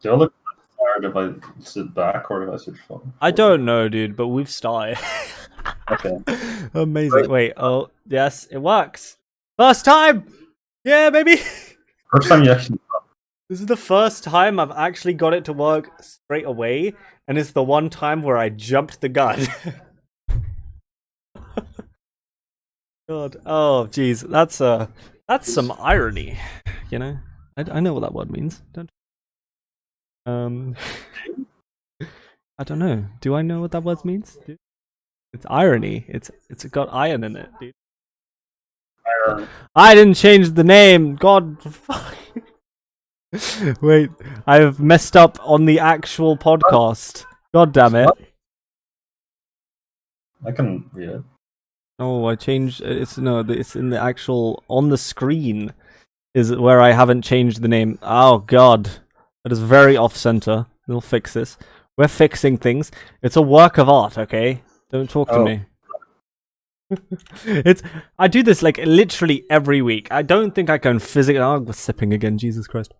Do I look tired if I sit back or if I sit forward? I don't know, dude, but we've started. Okay. Amazing. Wait, oh, yes, it works. First time! Yeah, baby! First time you actually. This is the first time I've actually got it to work straight away, and it's the one time where I jumped the gun. God. Oh, jeez. That's some irony, you know? I know what that word means. Don't. I don't know. Do I know what that word means? Dude? It's irony. It's got iron in it, dude. I didn't change the name. God, fuck. Wait, I've messed up on the actual podcast. God damn it. I can read it. Oh, I changed. It's in the actual on the screen. Is where I haven't changed the name. Oh God, that is very off center. We'll fix this. We're fixing things. It's a work of art, okay? Don't talk to me. I do this like literally every week. I don't think I can physically. Oh, we're sipping again. Jesus Christ.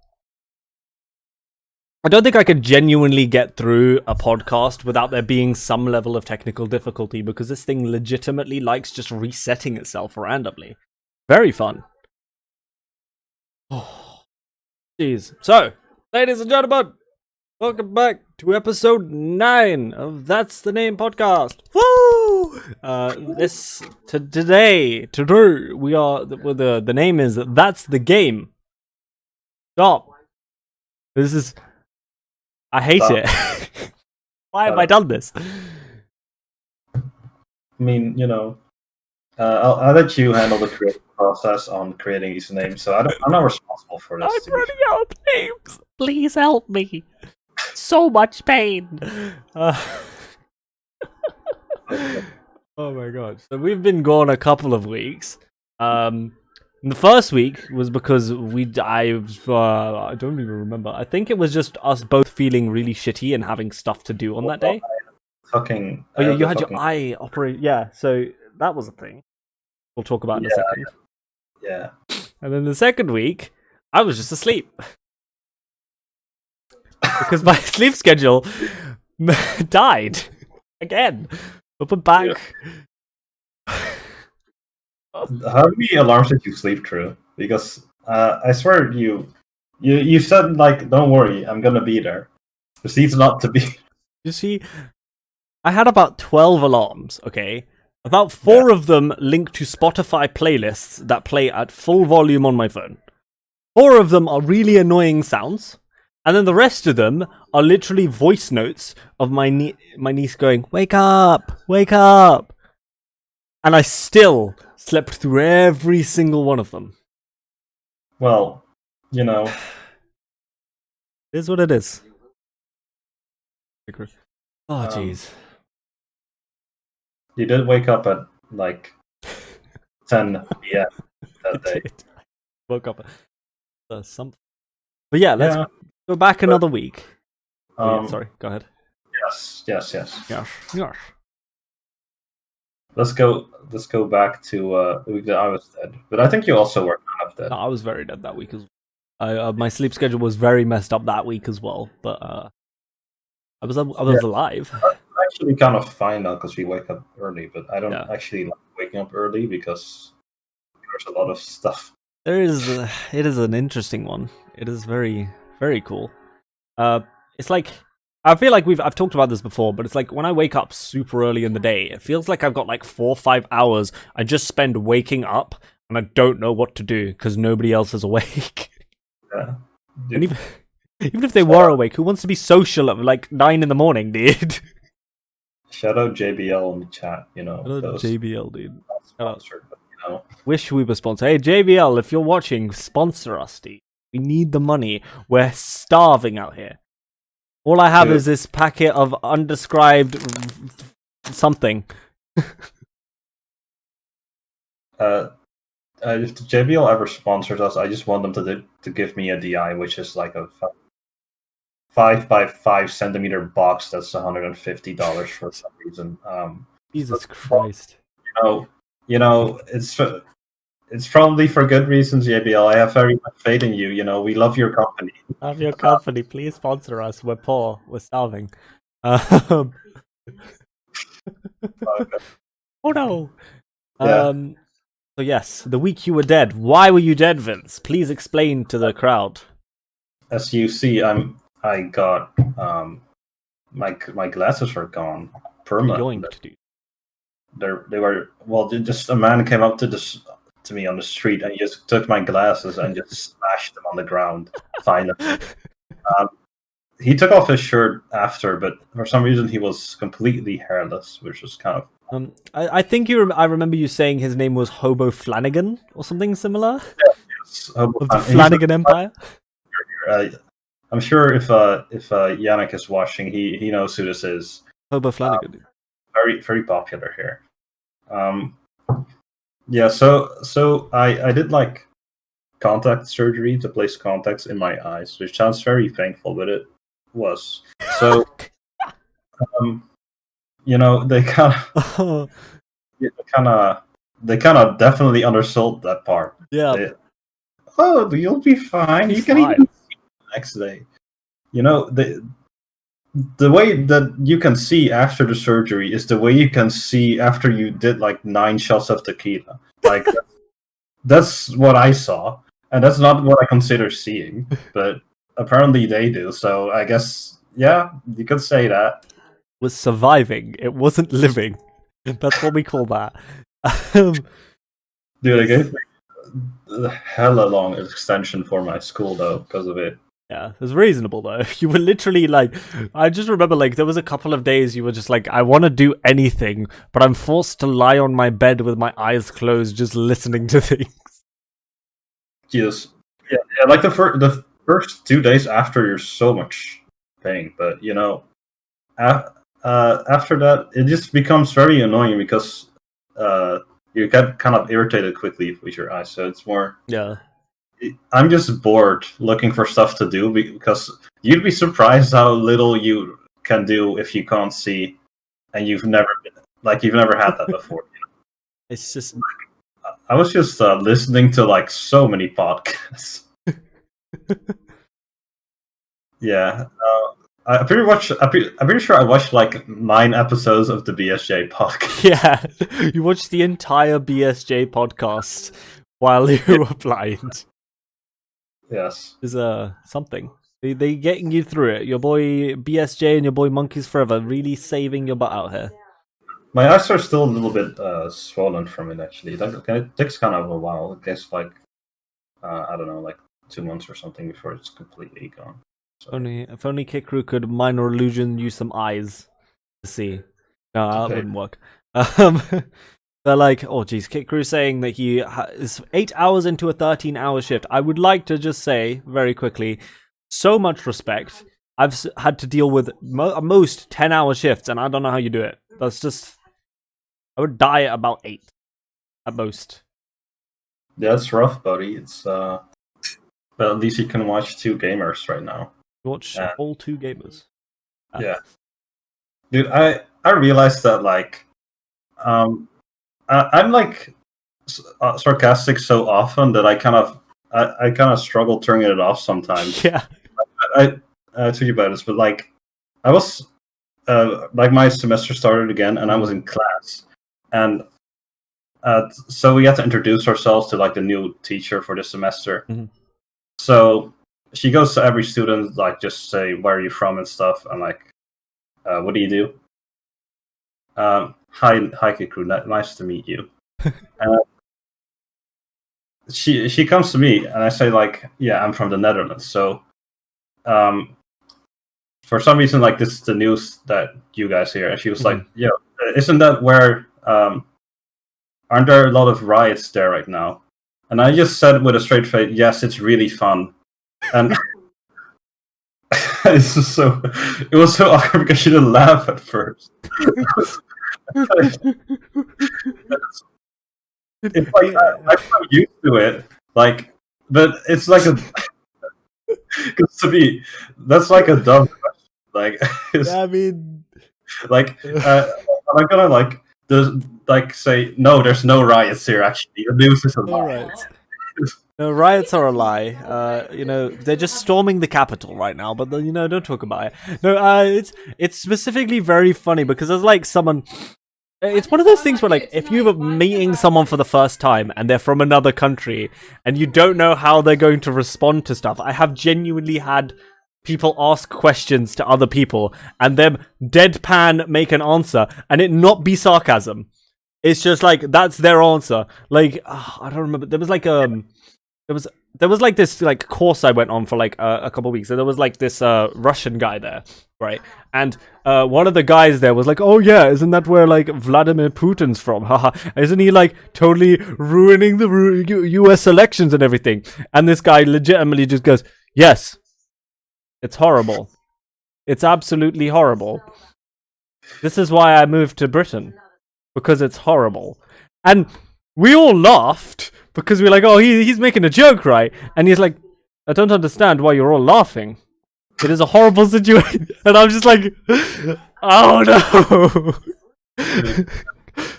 I don't think I could genuinely get through a podcast without there being some level of technical difficulty, because this thing legitimately likes just resetting itself randomly. Very fun. Oh, jeez. So, ladies and gentlemen, welcome back to episode 9 of That's the Name podcast. Woo! Today we are the name is That's the Game. Stop. This is. I hate it. Why have I done this? I mean, I'll let you handle the creative process on creating these names. So I'm not responsible for this. I'm running out of names. Please help me. So much pain. Oh my god. So we've been gone a couple of weeks. The first week was because I don't even remember. I think it was just us both feeling really shitty and having stuff to do on that day. Fucking. Oh yeah, you had your eye operate. Yeah, so that was a thing. We'll talk about in a second. Yeah. And then the second week, I was just asleep. Because my sleep schedule died again. Up and back. Yeah. How many alarms did you sleep through? Because I swear you said like, don't worry, I'm gonna be there. Proceeds not to be. You see, I had about 12 alarms. Okay, about 4 of them linked to Spotify playlists that play at full volume on my phone. 4 of them are really annoying sounds. And then the rest of them are literally voice notes of my niece going, "Wake up! Wake up!" And I still slept through every single one of them. Well, It is what it is. Oh, jeez. You did wake up at like 10 p.m. that day. Woke up at something. But yeah, let's go back another week. Sorry, go ahead. Yes. Yes. Let's go back to the week that I was dead. But I think you also were kind of dead. No, I was very dead that week as well. My sleep schedule was very messed up that week as well. But I was alive. I'm actually kind of fine now because we wake up early. But I don't actually like waking up early because there's a lot of stuff. It is an interesting one. It is very, very cool. It's like, I feel like I've talked about this before, but it's like when I wake up super early in the day, it feels like I've got like 4 or 5 hours I just spend waking up and I don't know what to do because nobody else is awake. Yeah. And even if they were awake, who wants to be social at like 9 in the morning, dude? Shout out JBL in the chat, JBL, dude. Sponsored, but, Wish we were sponsored. Hey, JBL, if you're watching, sponsor us, dude. We need the money. We're starving out here. All I have is this packet of undescribed something. If the JBL ever sponsors us, I just want them to give me a DI, which is like a 5 by 5 centimeter box that's $150 for some reason. Jesus Christ! It's it's probably for good reasons, JBL. I have very much faith in you. You know, we love your company. Love your company. Please sponsor us. We're poor. We're starving. Oh no. Yeah. So yes, the week you were dead. Why were you dead, Vince? Please explain to the crowd. As you see, I got my glasses are gone permanently. Yoinked, dude. They were just a man came up to me on the street and he just took my glasses and just smashed them on the ground violently. He took off his shirt after, but for some reason he was completely hairless, which was kind of. I think I remember you saying his name was Hobo Flanagan or something similar. Yes, of the Flanagan Empire. I'm sure if Yannick is watching, he knows who this is. Hobo Flanagan. Very very popular here. Yeah, so I did like contact surgery to place contacts in my eyes, which sounds very painful, but it was. So, you know, they kind of definitely undersold that part. Yeah. You'll be fine. You can even see the next day. You know, the way that you can see after the surgery is the way you can see after you did like 9 shots of tequila. Like that's what I saw, and that's not what I consider seeing, but apparently they do. So I guess yeah, you could say that was surviving. It wasn't living. That's what we call that. Dude, I gave me hella long extension for my school though because of it. Yeah, it was reasonable though. You were literally like, I just remember like there was a couple of days you were just like, I want to do anything, but I'm forced to lie on my bed with my eyes closed, just listening to things. Yes, yeah. Like the first 2 days after, you're so much pain, but you know, after that, it just becomes very annoying because you get kind of irritated quickly with your eyes. So it's more. Yeah. I'm just bored looking for stuff to do because you'd be surprised how little you can do if you can't see, and you've never had that before. You know? It's just I was just listening to like so many podcasts. Yeah, I'm pretty sure I watched like 9 episodes of the BSJ podcast. Yeah, you watched the entire BSJ podcast while you were blind. Yes. Is something. They getting you through it. Your boy BSJ and your boy Monkeys Forever really saving your butt out here. My eyes are still a little bit swollen from it actually. It takes kind of a while. It takes like I don't know, like 2 months or something before it's completely gone. So. If only Kit Crew could minor illusion use some eyes to see. No, that wouldn't work. They're like, oh geez, Kit Crew saying that he is 8 hours into a 13-hour shift. I would like to just say, very quickly, so much respect. I've had to deal with most 10-hour shifts, and I don't know how you do it. That's just... I would die at about 8, at most. Yeah, it's rough, buddy. It's, but at least you can watch 2 gamers right now. Watch all 2 gamers. Yeah. Dude, I realized that, like, I'm like sarcastic so often that I kind of struggle turning it off sometimes. Yeah, I told you about this, but like I was like my semester started again, and I was in class, and so we had to introduce ourselves to like the new teacher for this semester. Mm-hmm. So she goes to every student, like just say where are you from and stuff, and like what do you do? Hi, Kit Crew. Nice to meet you. She comes to me, and I say like, yeah, I'm from the Netherlands. So, for some reason, like this is the news that you guys hear. And she was like, yeah, isn't that where? Aren't there a lot of riots there right now? And I just said with a straight face, yes, it's really fun. And it was so awkward because she didn't laugh at first. It's like I'm so used to it, like, but it's like because to me that's like a dumb question. Like, yeah, I mean, like, I'm gonna like like say, no, there's no riots here. Actually, the news is a lie. All right. No, riots are a lie. They're just storming the Capitol right now, but don't talk about it. No, it's specifically very funny because there's like someone. It's one of those things where, like, if you're meeting someone for the first time and they're from another country and you don't know how they're going to respond to stuff, I have genuinely had people ask questions to other people and them deadpan make an answer and it not be sarcasm. It's just like that's their answer. Like I don't remember. There was like there was like this like course I went on for like a couple of weeks, and there was like this Russian guy there, right? And one of the guys there was like, "Oh yeah, isn't that where like Vladimir Putin's from? Haha, isn't he like totally ruining the U.S. elections and everything?" And this guy legitimately just goes, "Yes, it's horrible. It's absolutely horrible. This is why I moved to Britain, because it's horrible." And we all laughed because we're like, "Oh, he's making a joke, right?" And he's like, "I don't understand why you're all laughing. It is a horrible situation." And I'm just like, "Oh no,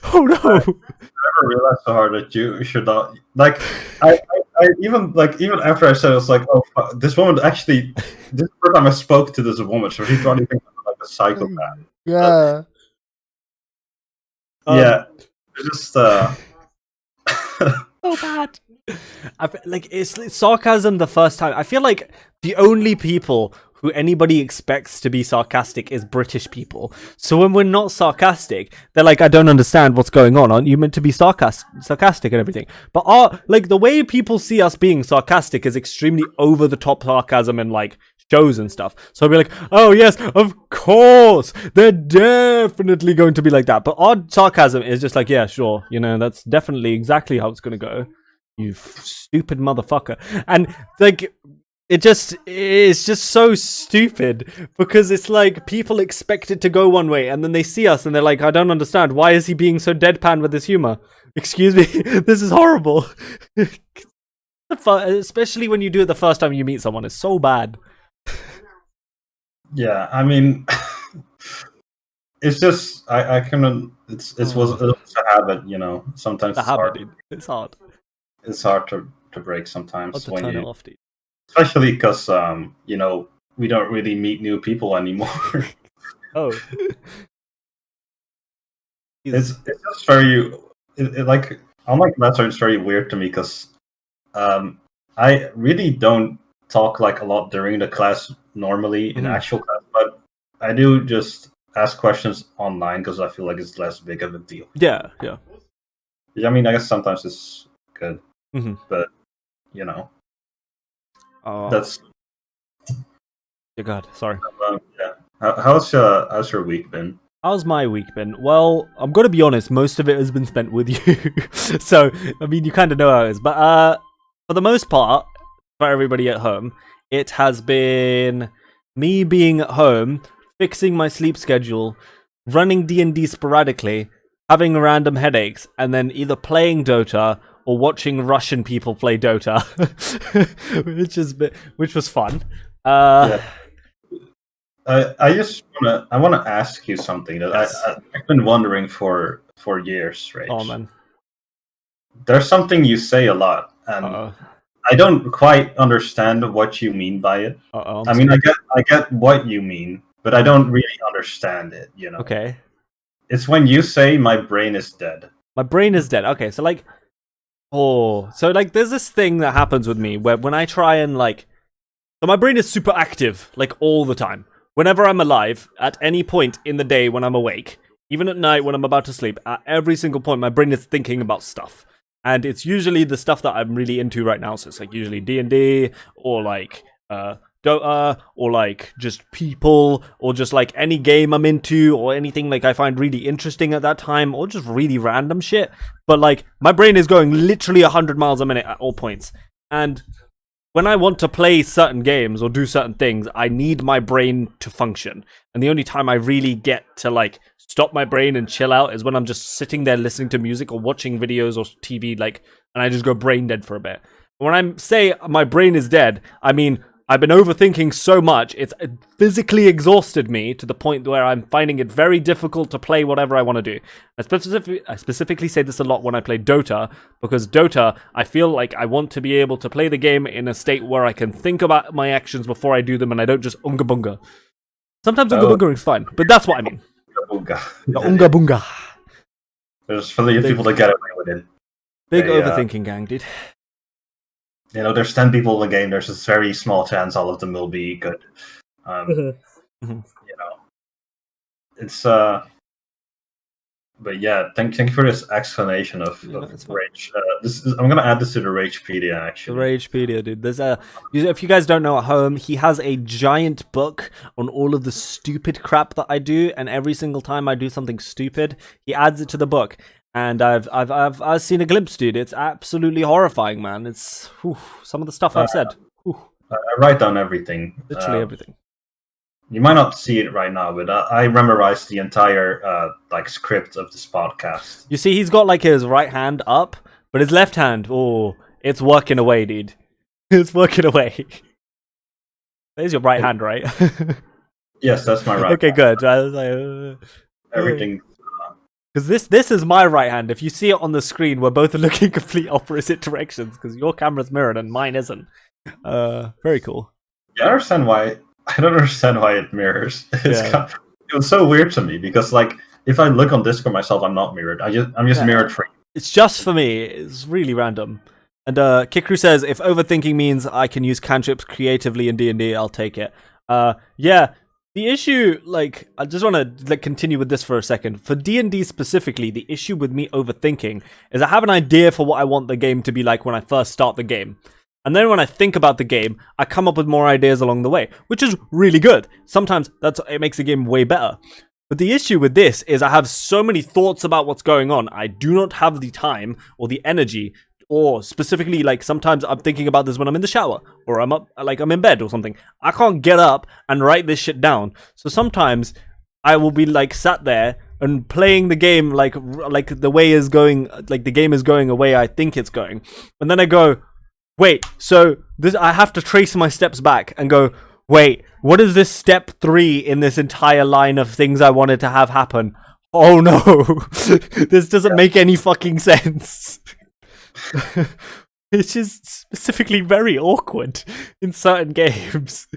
oh no." I never realized so hard that you should not like. I even after I said it, I was like, "Oh, this woman actually." This is the first time I spoke to this woman, so she probably thinks I'm like a psychopath. Yeah. Yeah, it's just So bad. It's sarcasm the first time. I feel like the only people who anybody expects to be sarcastic is British people. So when we're not sarcastic, they're like, "I don't understand what's going on. Aren't you meant to be sarcastic and everything?" But the way people see us being sarcastic is extremely over the top sarcasm and like shows and stuff. So I'll be like, "Oh yes, of course, they're definitely going to be like that." But our sarcasm is just like, "Yeah, sure, that's definitely exactly how it's gonna go, you stupid motherfucker." And like, it's just so stupid because it's like people expect it to go one way and then they see us and they're like, "I don't understand. Why is he being so deadpan with his humor? Excuse me, this is horrible." Especially when you do it the first time you meet someone, it's so bad. Yeah, I mean, it's just I kind of it's a habit, Sometimes The it's habit, hard. dude. It's hard. It's hard to break sometimes Hard to when turn it you, off, dude. especially because we don't really meet new people anymore. Oh. It's just very like unlike Lesser, it's very weird to me because I really don't talk like a lot during the class normally in actual class, but I do just ask questions online because I feel like it's less big of a deal. Yeah. I mean, I guess sometimes it's good, but Oh, that's dear God, sorry. yeah. How's your week been? How's my week been? Well, I'm gonna be honest, most of it has been spent with you. So, I mean, you kind of know how it is. But for the most part, for everybody at home, it has been me being at home, fixing my sleep schedule, running D&D sporadically, having random headaches, and then either playing Dota or watching Russian people play Dota, which was fun. Yeah. I just wanna ask you something that Yes. I've been wondering for years, right? Oh man. There's something you say a lot, and Uh-oh. I don't quite understand what you mean by it. Uh-oh. I mean, I get what you mean, but I don't really understand it. Okay. It's when you say my brain is dead. My brain is dead. Okay, so like, there's this thing that happens with me where when I try and so my brain is super active, like all the time. Whenever I'm alive, at any point in the day when I'm awake, even at night when I'm about to sleep, at every single point, my brain is thinking about stuff. And it's usually the stuff that I'm really into right now. So it's like usually D&D or like Dota or like just people or just like any game I'm into or anything like I find really interesting at that time or just really random shit. But like my brain is going literally 100 miles a minute at all points. And when I want to play certain games or do certain things, I need my brain to function. And the only time I really get to like stop my brain and chill out is when I'm just sitting there listening to music or watching videos or TV, and I just go brain dead for a bit. When I say my brain is dead, I mean I've been overthinking so much, it's physically exhausted me to the point where I'm finding it very difficult to play whatever I want to do. I specifically say this a lot when I play Dota, because Dota, I feel like I want to be able to play the game in a state where I can think about my actions before I do them, and I don't just unga bunga. Sometimes unga bunga is fine, but that's what I mean. Unga bunga. There's plenty of people that get away with it. Big overthinking gang, dude. You know, there's 10 people in the game. There's a very small chance all of them will be good. You know, it's but yeah, thank you for this explanation of rage. I'm gonna add this to the Ragepedia actually. The Ragepedia, dude. There's if you guys don't know at home, he has a giant book on all of the stupid crap that I do, and every single time I do something stupid, he adds it to the book. And I've seen a glimpse, dude. It's absolutely horrifying, man. It's some of the stuff I've said. I write down everything. Literally everything. You might not see it right now, but I memorized the entire script of this podcast. You see, he's got like his right hand up, but his left hand, it's working away, dude. It's working away. There's your right hand, right? Yes, that's my right. Okay, hand. good. I was like, everything. Because this is my right hand. If you see it on the screen, we're both looking complete opposite directions because your camera's mirrored and mine isn't. Very cool. Yeah, I don't understand why it mirrors. It was so weird to me because, like, if I look on Discord myself, I'm not mirrored. I'm just mirrored for you. It's just for me. It's really random. And Kikru says, if overthinking means I can use cantrips creatively in D&D, I'll take it. Yeah. The issue, like, I just want to continue with this for a second. For D&D specifically, the issue with me overthinking is I have an idea for what I want the game to be like when I first start the game. And then when I think about the game, I come up with more ideas along the way, which is really good. Sometimes it makes the game way better. But the issue with this is I have so many thoughts about what's going on. I do not have the time or the energy, or specifically, like, sometimes I'm thinking about this when I'm in the shower, or I'm in bed or something. I can't get up and write this shit down. So sometimes I will be, like, sat there and playing the game like the way is going, like, the game is going a way I think it's going. And then I go, wait, so this, I have to trace my steps back and go, wait, what is this step 3 in this entire line of things I wanted to have happen? Oh no, this doesn't make any fucking sense. It's just specifically very awkward in certain games.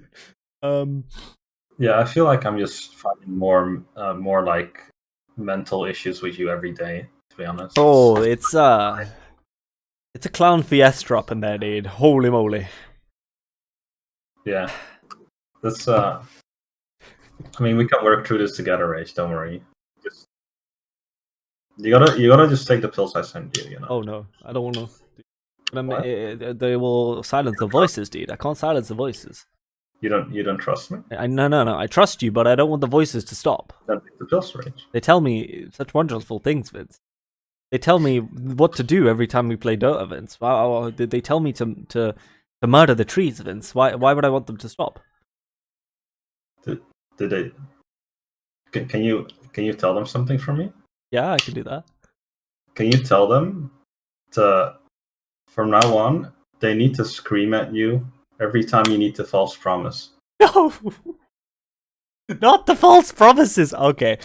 Yeah, I feel like I'm just finding more like mental issues with you every day, to be honest. Oh, it's a clown fiesta up in there, dude. Holy moly. Yeah. That's I mean, we can work through this together, Rage, don't worry. You gotta just take the pills I sent you, you know. Oh no, I don't want to. They will silence the voices, dude. I can't silence the voices. You don't trust me? No. I trust you, but I don't want the voices to stop. Then take the pills, Rage. They tell me such wonderful things, Vince. They tell me what to do every time we play Dota, Vince. They tell me to murder the trees, Vince. Why would I want them to stop? Did they? Can you tell them something for me? Yeah, I can do that. Can you tell them from now on, they need to scream at you every time you need to false promise? No! Not the false promises! Okay.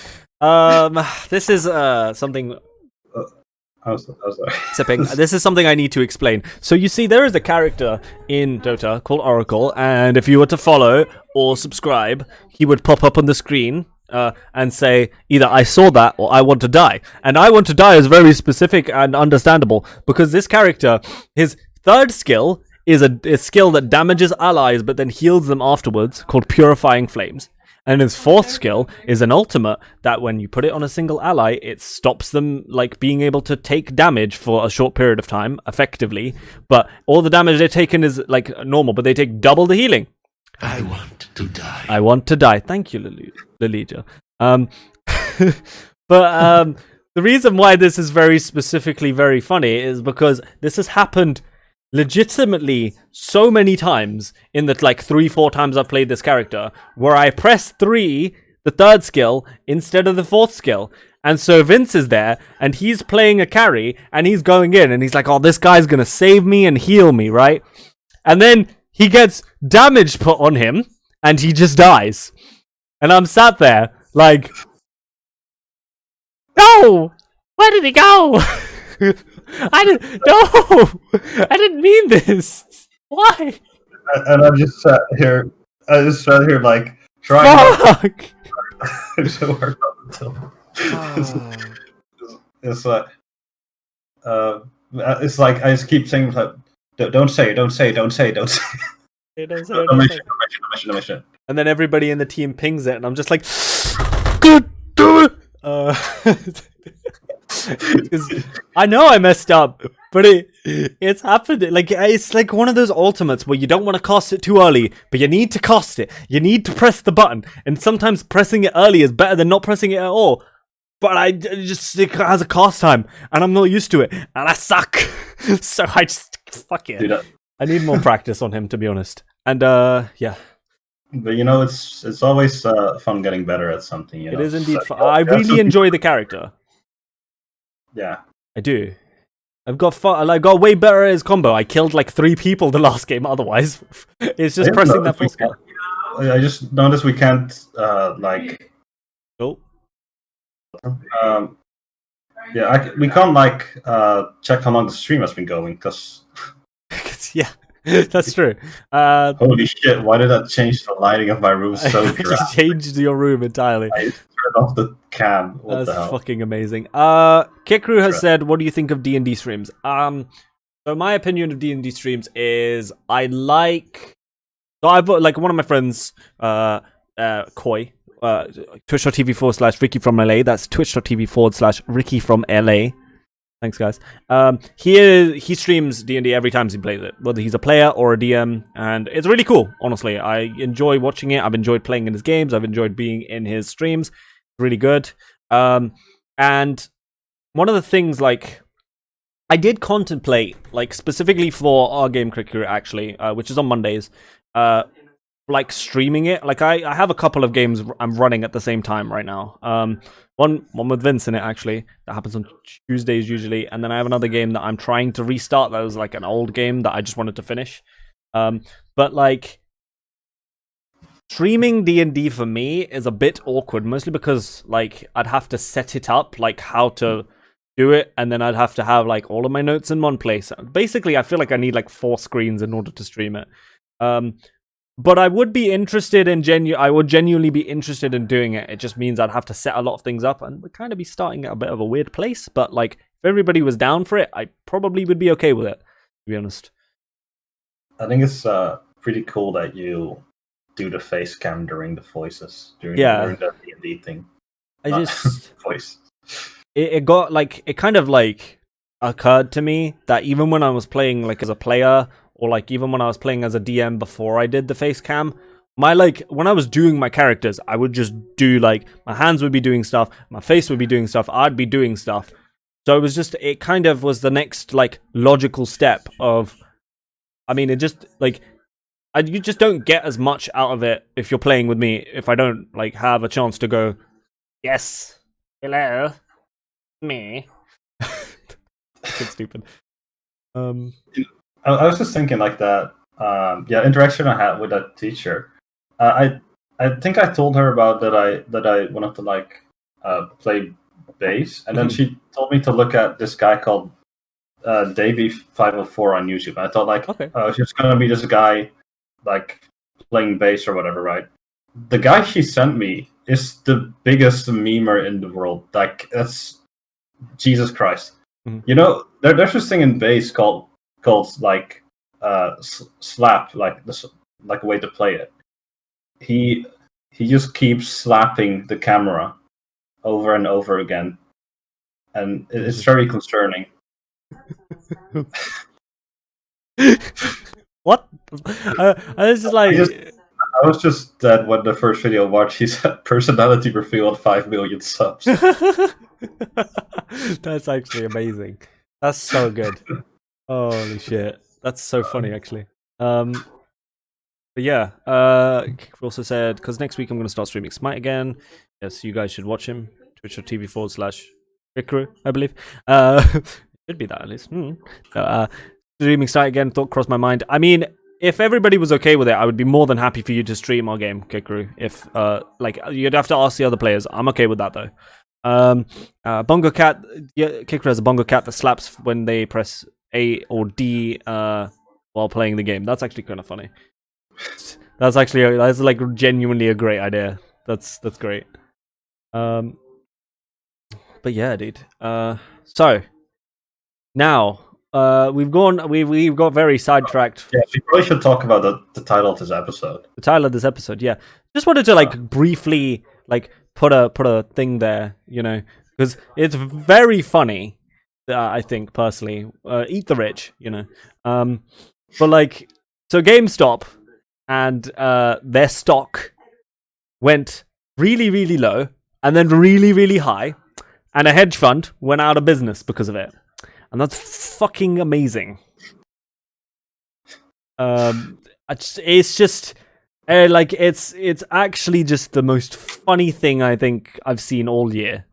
This is something... I'm sorry. Sipping. This is something I need to explain. So you see, there is a character in Dota called Oracle, and if you were to follow or subscribe, he would pop up on the screen and say either I saw that or I want to die. And I want to die is very specific and understandable because this character, his third skill is a skill that damages allies but then heals them afterwards, called Purifying Flames. And his fourth skill is an ultimate that when you put it on a single ally, it stops them like being able to take damage for a short period of time, effectively. But all the damage they're taking is like normal, but they take double the healing. I want to die. I want to die. Thank you, Lilija. But the reason why this is very specifically very funny is because this has happened legitimately so many times in the like 3-4 times I've played this character where I press 3, the third skill, instead of the fourth skill. And so Vince is there and he's playing a carry and he's going in and he's like, oh, this guy's gonna save me and heal me, right? And then he gets damage put on him, and he just dies. And I'm sat there, like, no! Where did he go? I didn't mean this. Why? And I just sat here. Like trying. Fuck! So hard not to tell. It's like, it's like I just keep saying, like, don't say, don't say. Don't say. And then everybody in the team pings it, and I'm just like, God damn it! Because I know I messed up, but it's happened. Like, it's like one of those ultimates where you don't want to cast it too early, but you need to cast it. You need to press the button, and sometimes pressing it early is better than not pressing it at all. But it has a cast time, and I'm not used to it, and I suck. So I just fuck it. Dude, I need more practice on him, to be honest. And yeah. But you know, it's always fun getting better at something. You know, It is indeed So, fun. I really enjoy the character. Yeah. I do. I've got way better at his combo. I killed like 3 people the last game. Otherwise, it's just pressing that full spell. I just noticed we can't like. Oh. Yeah, we can't like check how long the stream has been going because. Yeah, that's true. Holy shit! Why did that change the lighting of my room so I drastically? changed your room entirely. I turned off the cam. What That's the hell? fucking amazing. Kikru has said, "What do you think of D&D streams?" So my opinion of D&D streams is I like. So I've like one of my friends, Koi, twitch.tv/Ricky from LA. That's twitch.tv/Ricky from LA. Thanks, guys. He streams D&D every time he plays it, whether he's a player or a DM, and it's really cool. Honestly, I enjoy watching it. I've enjoyed playing in his games. I've enjoyed being in his streams. Really good. And one of the things, like, I did contemplate, like, specifically for our game Cricket, actually, which is on Mondays, like streaming it. Like, I have a couple of games I'm running at the same time right now. One with Vince in it, actually. That happens on Tuesdays usually. And then I have another game that I'm trying to restart. That was like an old game that I just wanted to finish. But like, streaming D&D for me is a bit awkward, mostly because like I'd have to set it up, like how to do it, and then I'd have to have like all of my notes in one place. Basically, I feel like I need like 4 screens in order to stream it. But I would be interested in I would genuinely be interested in doing it. It just means I'd have to set a lot of things up, and we'd kind of be starting at a bit of a weird place. But like, if everybody was down for it, I probably would be okay with it, to be honest. I think it's pretty cool that you do the face cam during the voices during the D&D thing. I just voice. It got like, it kind of like occurred to me that even when I was playing like as a player, or like even when I was playing as a DM before I did the face cam, when I was doing my characters, I would just do like, my hands would be doing stuff, my face would be doing stuff, I'd be doing stuff. So it kind of was the next like logical step of, I mean, it just like, you just don't get as much out of it if you're playing with me, if I don't like have a chance to go, yes, hello, me. It's stupid. I was just thinking like that. Interaction I had with that teacher. I think I told her about that I wanted to like play bass, and then she told me to look at this guy called Davey504 on YouTube. And I thought like, okay, it's just gonna be this guy like playing bass or whatever, right? The guy she sent me is the biggest memer in the world. Like, that's Jesus Christ. Mm-hmm. You know, there's this thing in bass called like slap, like a way to play it. He just keeps slapping the camera over and over again, and it's very concerning. What? I was just like, I was just dead when the first video I watched. He said personality revealed 5 million subs. That's actually amazing. That's so good. Holy shit. That's so funny, actually. But yeah, Kick also said, because next week I'm going to start streaming Smite again. Yes, you guys should watch him. Twitch.tv/Rikru, I believe. Should be that, at least. Streaming Smite again, thought crossed my mind. I mean, if everybody was okay with it, I would be more than happy for you to stream our game, Kikru. If like you'd have to ask the other players. I'm okay with that though. Bongo Cat, yeah, Kikru has a Bongo Cat that slaps when they press A or D while playing the game. That's actually kind of funny. That's like genuinely a great idea. That's great. But yeah, dude. So now we've got very sidetracked. Yeah, we probably should talk about the title of this episode. The title of this episode, yeah. Just wanted to like briefly like put a thing there, you know, because it's very funny. I think personally, eat the rich, you know. But like, so GameStop and their stock went really, really low and then really, really high, and a hedge fund went out of business because of it, and that's fucking amazing. It's just like it's actually just the most funny thing I think I've seen all year.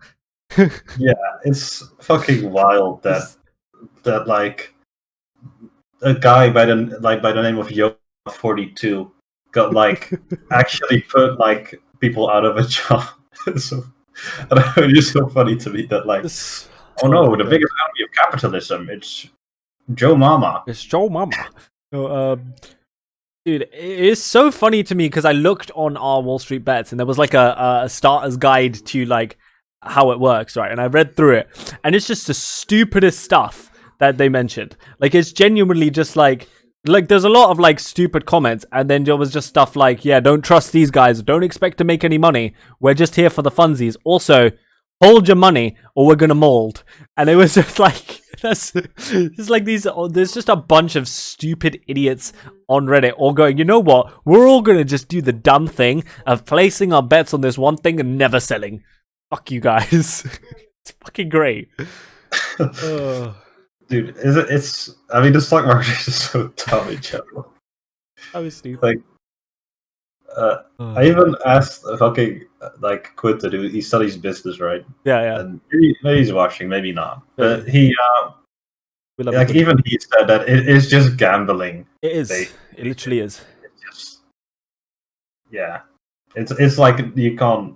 Yeah, it's fucking wild that like a guy by the name of Yo42 got like actually put like people out of a job. So, I don't know, it's just so funny to me that like, oh no, the biggest enemy of capitalism, it's Joe Mama. It's Joe Mama. So, dude, it's so funny to me because I looked on our Wall Street Bets and there was like a starter's guide to like how it works, right? And I read through it, and it's just the stupidest stuff that they mentioned. Like, it's genuinely just like there's a lot of like stupid comments, and then there was just stuff like, yeah, don't trust these guys, don't expect to make any money, we're just here for the funsies. Also, hold your money or we're gonna mold. And it was just like, that's just like these, there's just a bunch of stupid idiots on Reddit all going, you know what, we're all gonna just do the dumb thing of placing our bets on this one thing and never selling. Fuck you guys. It's fucking great. Dude, it's I mean, the stock market is so dumb in general. I was stupid. Like, I even asked fucking like Quint to do. He studies business, right? Yeah. And maybe he's watching, maybe not. But he like even he said that it is just gambling. It is. It literally is. It's just, yeah. It's like you can't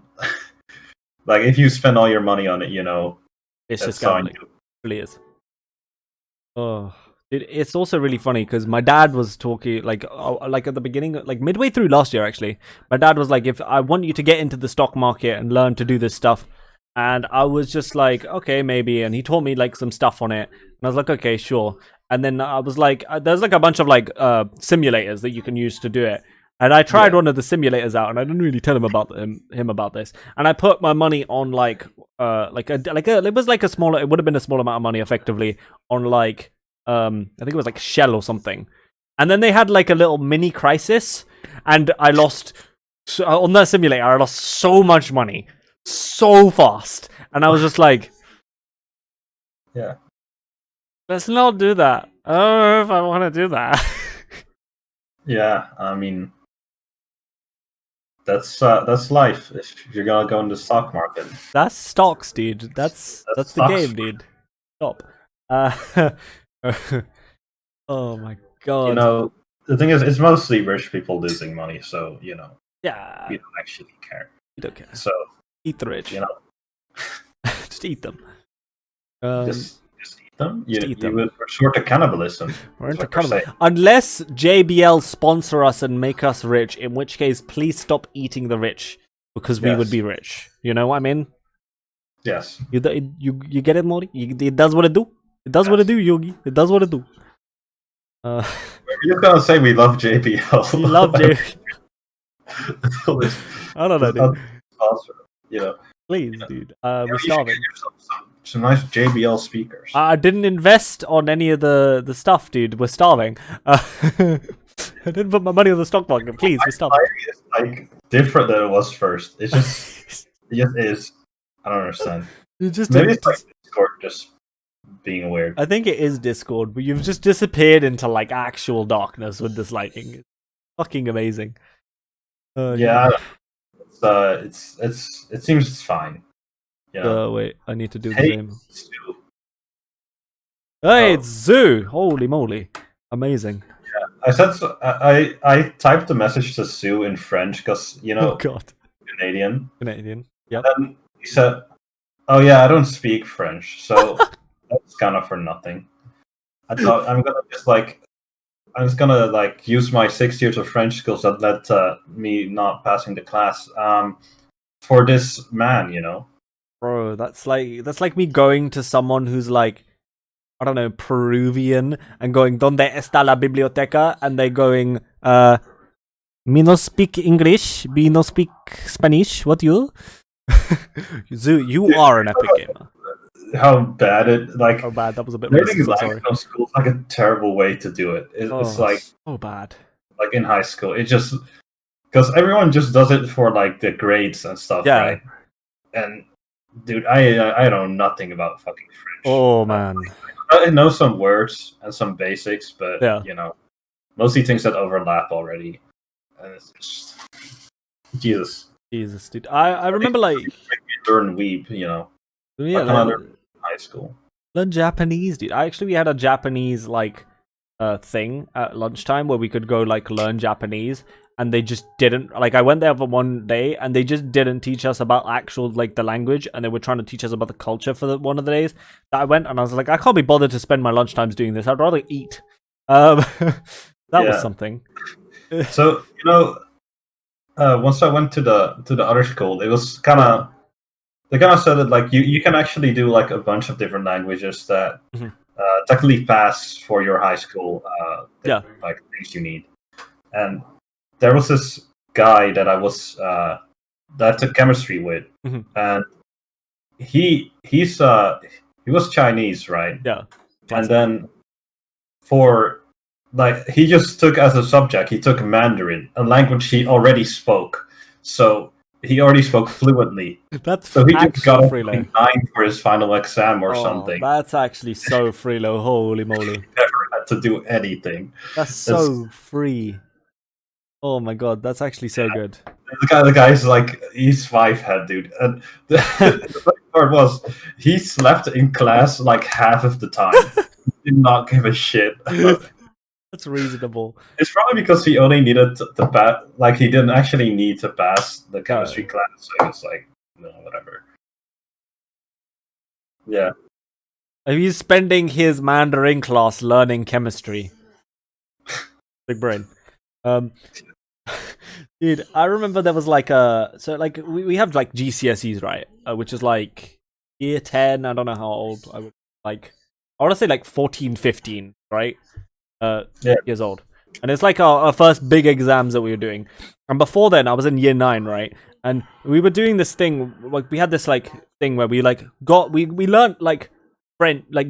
like if you spend all your money on it, you know. It's just gambling. It really is. Oh, it's also really funny because my dad was talking like at the beginning, like midway through last year, actually. My dad was like, "If I want you to get into the stock market and learn to do this stuff," and I was just like, "Okay, maybe." And he taught me like some stuff on it, and I was like, "Okay, sure." And then I was like, "There's like a bunch of like simulators that you can use to do it." And I tried one of the simulators out, and I didn't really tell him about this. And I put my money on like it was like a smaller, it would have been a small amount of money effectively on like I think it was like Shell or something. And then they had like a little mini crisis, and I lost on that simulator. I lost so much money so fast, and I was just like, yeah, let's not do that. I don't know if I want to do that. Yeah, I mean. That's life. If you're gonna go in the stock market, that's stocks, dude. That's the game, dude. Stop. Oh my god. You know, the thing is, it's mostly rich people losing money, so you know. Yeah. We don't actually care. You don't care. So eat the rich. You know. Just eat them. Just eat them. Eat them. We're short of cannibalism. We're into cannibalism. Unless JBL sponsor us and make us rich, in which case, please stop eating the rich because we would be rich. You know what I mean? Yes. You get it, Mori? It does what it do. It does what it do, Yogi. It does what it do. We're just gonna say we love JBL. We love JBL. I don't know, dude. Sponsor, you know. Please, dude. We're starving. Some nice JBL speakers. I didn't invest on any of the stuff, dude. We're starving. I didn't put my money on the stock market. Please, we're starving. It's like different than it was first. It just is. I don't understand. Maybe it's like Discord just being weird. I think it is Discord, but you've just disappeared into like actual darkness with this lighting. It's fucking amazing. Yeah. It seems it's fine. Yeah. Wait, I need to do the same. Hey, it's Zoo! Holy moly. Amazing. Yeah. I said I typed the message to Sue in French because Oh God, Canadian. Canadian. Yep. And he said, "Oh yeah, I don't speak French, so that's kind of for nothing." I thought I'm just gonna like use my 6 years of French skills that led to me not passing the class for this man, you know. Bro, that's like me going to someone who's like, I don't know, Peruvian, and going, "Donde está la biblioteca?" And they going, "Me no speak English, me no speak Spanish. What you?" Zoo, you are an epic gamer. How bad it like. Oh, bad. That was a bit Learning racist. I'm sorry. language in school is like a terrible way to do it. It's like so bad. Like in high school, it just because everyone just does it for like the grades and stuff, Yeah. right? And dude, I know nothing about fucking French. Oh man. I know some words and some basics, but Yeah. you know, mostly things that overlap already. And it's just Jesus. Jesus, dude. I remember like Learn weeb, you know. yeah, High school. learn Japanese, dude. We had a Japanese like thing at lunchtime where we could go like learn Japanese, and they just didn't like. I went there for one day, and they just didn't teach us about actual like the language, and they were trying to teach us about the culture for one of the days that I went, and I was like, I can't be bothered to spend my lunchtimes doing this. I'd rather eat. That was something. So you know, once I went to the other school, it was kind of. They kind of said that like you can actually do like a bunch of different languages that technically pass for your high school like things you need. And there was this guy that that I took chemistry with, and he was Chinese, right? Yeah. And then for like he just took as a subject, he took Mandarin, a language he already spoke. So he already spoke fluently. So he just got a Freelo. 9 for his final exam or something. That's actually so Freelo. Holy moly. He never had to do anything. That's so free. Oh my god, that's actually so good. The guy's like, he's 5 head, dude. And the funny part was, he slept in class like half of the time. He did not give a shit. That's reasonable. It's probably because he only needed to pass, like he didn't actually need to pass the chemistry class, so he was like, no, whatever. Yeah. He's spending his Mandarin class learning chemistry. Big brain. Dude, I remember there was like we have like GCSEs, right? Which is like year 10, I don't know how old I would like. I want to say like 14, 15, right? Years old. And it's like our first big exams that we were doing. And before then, I was in year 9, right? And we were doing this thing, like we had this like thing where we like we learned like French, like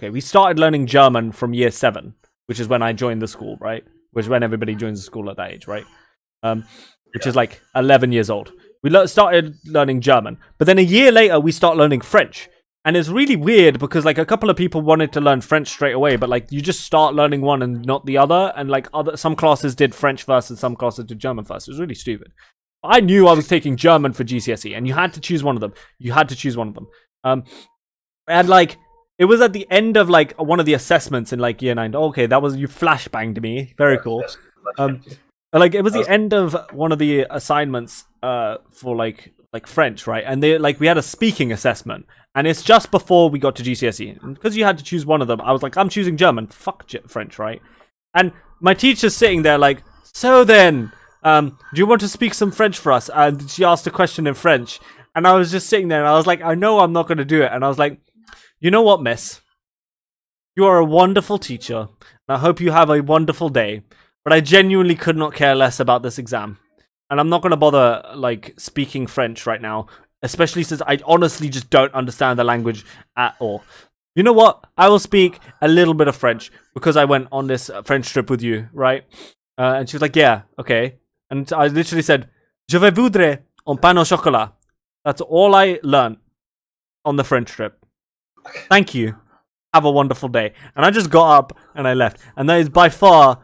we started learning German from year 7, which is when I joined the school, right? Which is when everybody joins the school at that age, right? Which is like 11 years old. We started learning German, but then a year later we start learning French. And it's really weird because like a couple of people wanted to learn French straight away, but like you just start learning one and not the other. And like some classes did French first and some classes did German first. It was really stupid. I knew I was taking German for GCSE, and you had to choose one of them. And like it was at the end of like one of the assessments in like year 9. Okay, that was, you flashbanged me. Very cool. Like it was the end of one of the assignments for like French, right? And they like we had a speaking assessment, and it's just before we got to GCSE. And because you had to choose one of them, I was like, I'm choosing German. Fuck French, right? And my teacher's sitting there like, so then, do you want to speak some French for us? And she asked a question in French, and I was just sitting there, and I was like, I know I'm not going to do it. And I was like, you know what, miss? You are a wonderful teacher, and I hope you have a wonderful day. But I genuinely could not care less about this exam. And I'm not going to bother, like, speaking French right now. Especially since I honestly just don't understand the language at all. You know what? I will speak a little bit of French. Because I went on this French trip with you, right? And she was like, yeah, okay. And I literally said, Je vais voudre un pain au chocolat. That's all I learned on the French trip. Thank you. Have a wonderful day. And I just got up and I left. And that is by far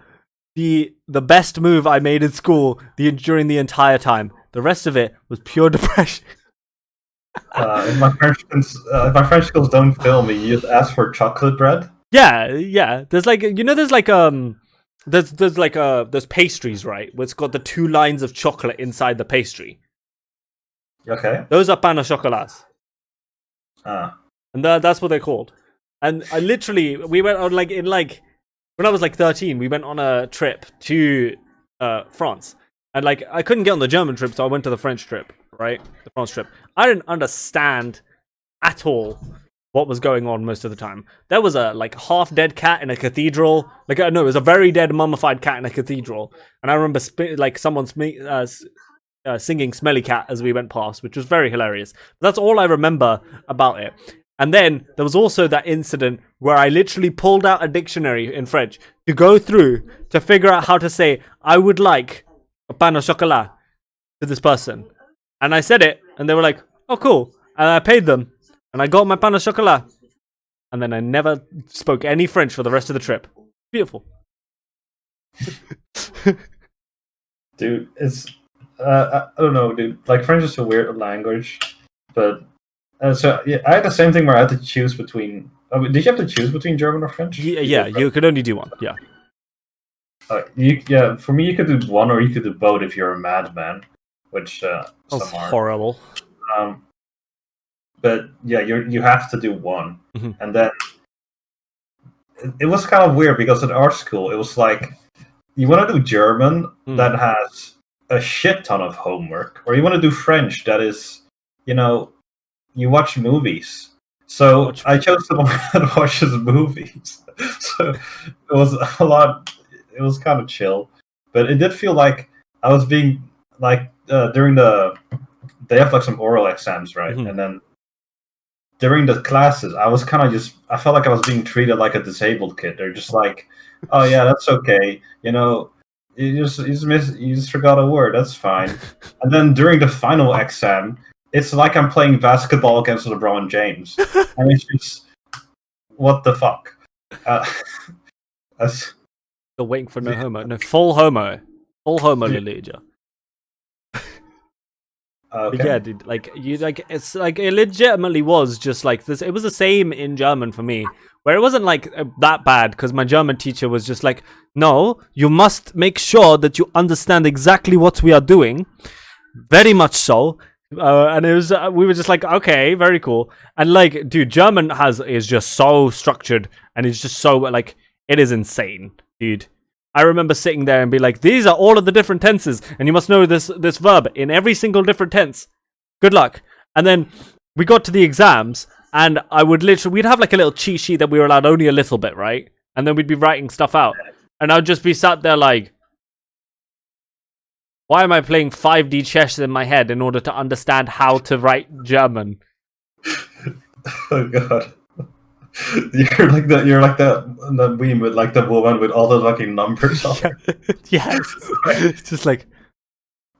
the best move I made in school during the entire time. The rest of it was pure depression. If my French skills don't fail me, you just ask for chocolate bread. Yeah. There's like there's like there's pastries, right? Where it's got the 2 lines of chocolate inside the pastry. Okay. Those are pain au chocolat. Ah. And that's what they're called. And we went on when I was like 13, we went on a trip to France. And like, I couldn't get on the German trip, so I went to the French trip, right? The France trip. I didn't understand at all what was going on most of the time. There was a like half-dead cat in a cathedral. Like, no, it was a very dead mummified cat in a cathedral. And I remember someone singing Smelly Cat as we went past, which was very hilarious. But that's all I remember about it. And then there was also that incident where I literally pulled out a dictionary in French to go through to figure out how to say, I would like a pain au chocolat to this person. And I said it, and they were like, oh, cool. And I paid them, and I got my pain au chocolat. And then I never spoke any French for the rest of the trip. Beautiful. Dude, it's... I don't know, dude. Like, French is a weird language, but... so yeah, I had the same thing where I had to choose between. Did you have to choose between German or French? Yeah, you could only do one. Yeah. For me, you could do one or you could do both if you're a madman, which That's some are. horrible. But yeah, you have to do one, Mhm. and then it was kind of weird because at art school it was like you want to do German that has a shit ton of homework, or you want to do French that is, you watch movies. So I chose to watch his movies. So it was a lot. It was kind of chill, but it did feel like I was being like during they have like some oral exams, right? Mhm. And then during the classes, I was kind of I felt like I was being treated like a disabled kid. They're just like, oh yeah, that's okay. You just forgot a word. That's fine. And then during the final exam, it's like I'm playing basketball against LeBron James, and it's just what the fuck. Still waiting for no homo. No, full homo. Full homo, Lelia. Okay. Yeah, dude. It's like it legitimately was just like this. It was the same in German for me, where it wasn't like that bad because my German teacher was just like, "No, you must make sure that you understand exactly what we are doing." Very much so. And it was we were just like, okay, very cool. And like, dude, German is just so structured, and it's just so like it is insane, dude. I remember sitting there and be like, these are all of the different tenses, and you must know this verb in every single different tense. Good luck. And then we got to the exams, and we'd have like a little cheat sheet that we were allowed only a little bit, right? And then we'd be writing stuff out, and I'd just be sat there like, why am I playing 5D chess in my head in order to understand how to write German? Oh god. You're like the meme with like the woman with all the fucking numbers on her. Yeah. It's just like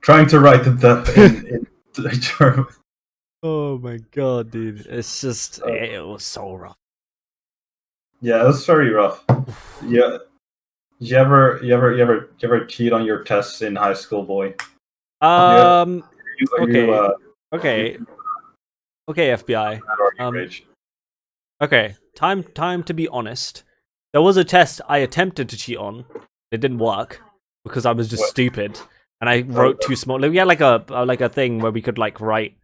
trying to write in German. Oh my god, dude. It's just it was so rough. Yeah, it was very rough. Yeah. You ever cheat on your tests in high school, boy? Okay. Okay, FBI. Okay. Time to be honest. There was a test I attempted to cheat on. It didn't work because I was just stupid, and I wrote too small. We had like a thing where we could like write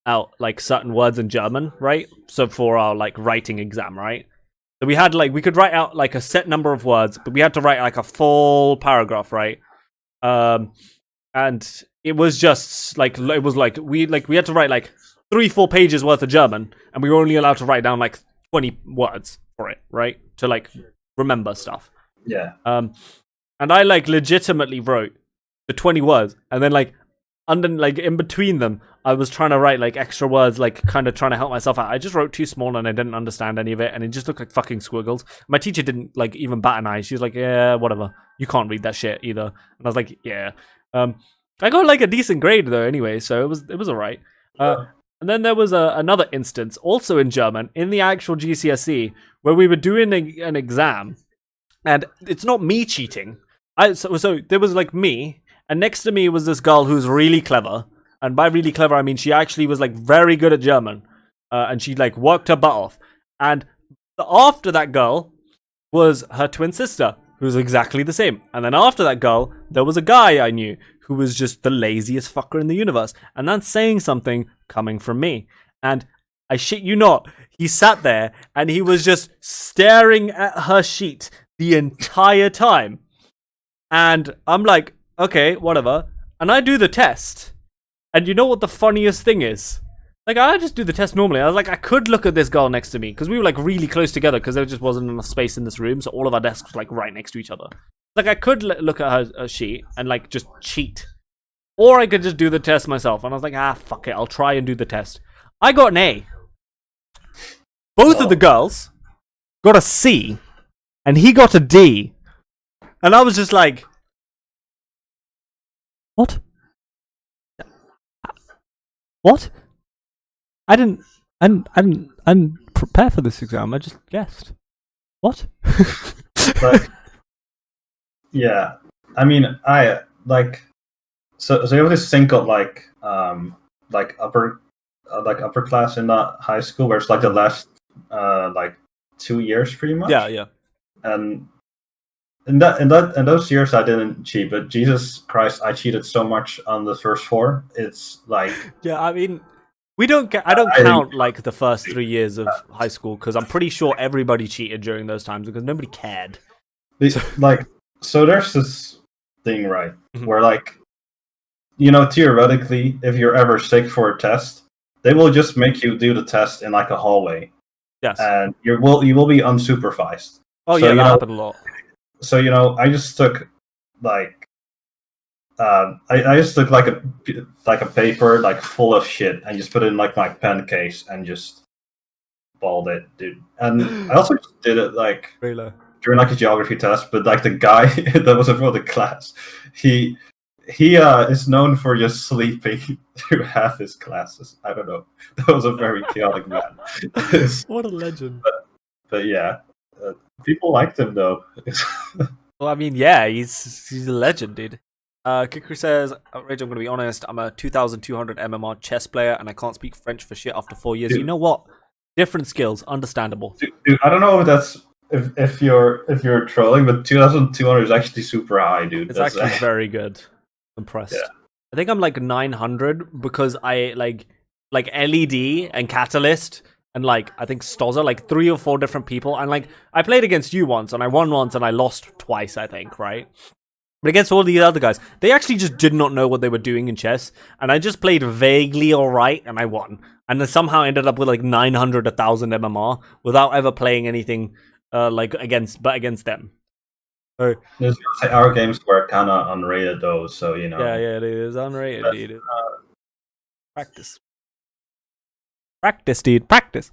out like certain words in German, right? So for our like writing exam, right? So we had we could write out like a set number of words, but we had to write like a full paragraph, right? And it was just like we had to write like 3-4 pages worth of German, and we were only allowed to write down like 20 words for it, right? To like remember stuff. Yeah. And I like legitimately wrote the 20 words, and then like under like in between them, I was trying to write like extra words, like kind of trying to help myself out. I just wrote too small and I didn't understand any of it, and it just looked like fucking squiggles. My teacher didn't like even bat an eye. She was like, "Yeah, whatever. You can't read that shit either." And I was like, "Yeah." I got like a decent grade though, anyway, so it was alright. And then there was another instance, also in German, in the actual GCSE, where we were doing an exam, and it's not me cheating. So there was like me, and next to me was this girl who's really clever. And by really clever, I mean she actually was like very good at German, and she like worked her butt off. And after that girl was her twin sister, who was exactly the same. And then after that girl, there was a guy I knew who was just the laziest fucker in the universe. And that's saying something coming from me. And I shit you not, he sat there and he was just staring at her sheet the entire time. And I'm like, okay, whatever. And I do the test. And you know what the funniest thing is? Like, I just do the test normally. I was like, I could look at this girl next to me because we were like really close together because there just wasn't enough space in this room. So all of our desks were like right next to each other. Like, I could look at her sheet and like just cheat. Or I could just do the test myself. And I was like, fuck it. I'll try and do the test. I got an A. Both of the girls got a C. And he got a D. And I was just like, what? What? I didn't prepare for this exam. I just guessed. What? But, yeah, I mean, I like so you have this thing called like upper class in that high school where it's like the last like 2 years pretty much. Yeah. And in those years I didn't cheat, but Jesus Christ, I cheated so much on the first 4. It's like, yeah, I mean, I don't count like the first 3 years of high school because I'm pretty sure everybody cheated during those times because nobody cared. Like, so there's this thing, right, Mhm. where like, you know, theoretically, if you're ever sick for a test, they will just make you do the test in like a hallway, Yes. and you will be unsupervised. Oh So, yeah, you that know, happened a lot. So, you know, I just took like I just took like a paper like full of shit and just put it in like my pen case and just balled it, dude. And I also just did it like Really? during like a geography test, but like the guy that was in front of the class, he is known for just sleeping through half his classes. I don't know. That was a very chaotic man. What a legend. But yeah, people liked him though. Well, I mean, yeah, he's a legend, dude. Kicker says, Rage, I'm going to be honest, I'm a 2,200 MMR chess player and I can't speak French for shit after 4 years. Dude. You know what? Different skills, understandable. Dude, I don't know if that's if you're trolling, but 2,200 is actually super high, dude. It's That's actually very good. Impressed. Yeah. I think I'm like 900 because I like LED and Catalyst and like I think Stoza, like 3 or 4 different people. And like I played against you once and I won once and I lost twice, I think, right? But against all the other guys, they actually just did not know what they were doing in chess. And I just played vaguely alright and I won. And then somehow ended up with like 900, 1,000 MMR without ever playing anything against them. So, There's say our games were kind of unrated though, so you know. yeah, it is unrated, dude. Practice, dude, practice.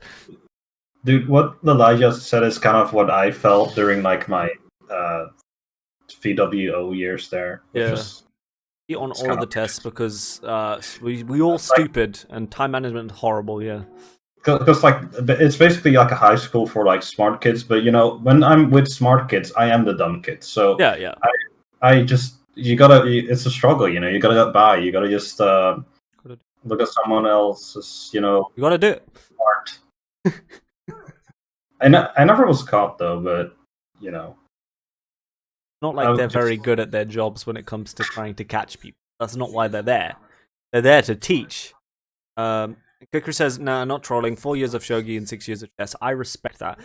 Dude, what Elijah said is kind of what I felt during like my VWO years there. Yeah. Was, On it's all of kind the of tests because we all stupid and time management horrible. Yeah. Because like it's basically like a high school for like smart kids, but you know when I'm with smart kids, I am the dumb kid. So Yeah. I just it's a struggle, you know. You gotta get by. You gotta just look at someone else's, you know. You gotta do it. Smart. I never was caught though, but you know. Not like they're very good at their jobs when it comes to trying to catch people. That's not why they're there. They're there to teach. Kicker says, "Nah, not trolling. 4 years of shogi and 6 years of chess. I respect that."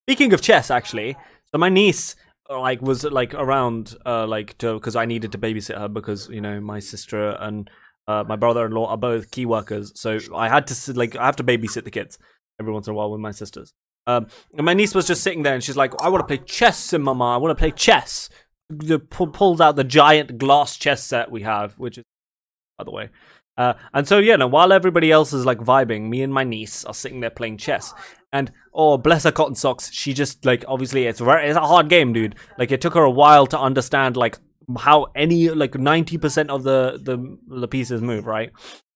Speaking of chess, actually, so my niece was around because I needed to babysit her because you know my sister and my brother-in-law are both key workers, so I had to I have to babysit the kids every once in a while with my sisters. And my niece was just sitting there and she's like, "I want to play chess, Mama. I want to play chess." Pulls out the giant glass chess set we have, which is, by the way. And so, while everybody else is like vibing, me and my niece are sitting there playing chess. And oh, bless her cotton socks, she just obviously it's a hard game, dude. Like it took her a while to understand how any 90% of the pieces move, right?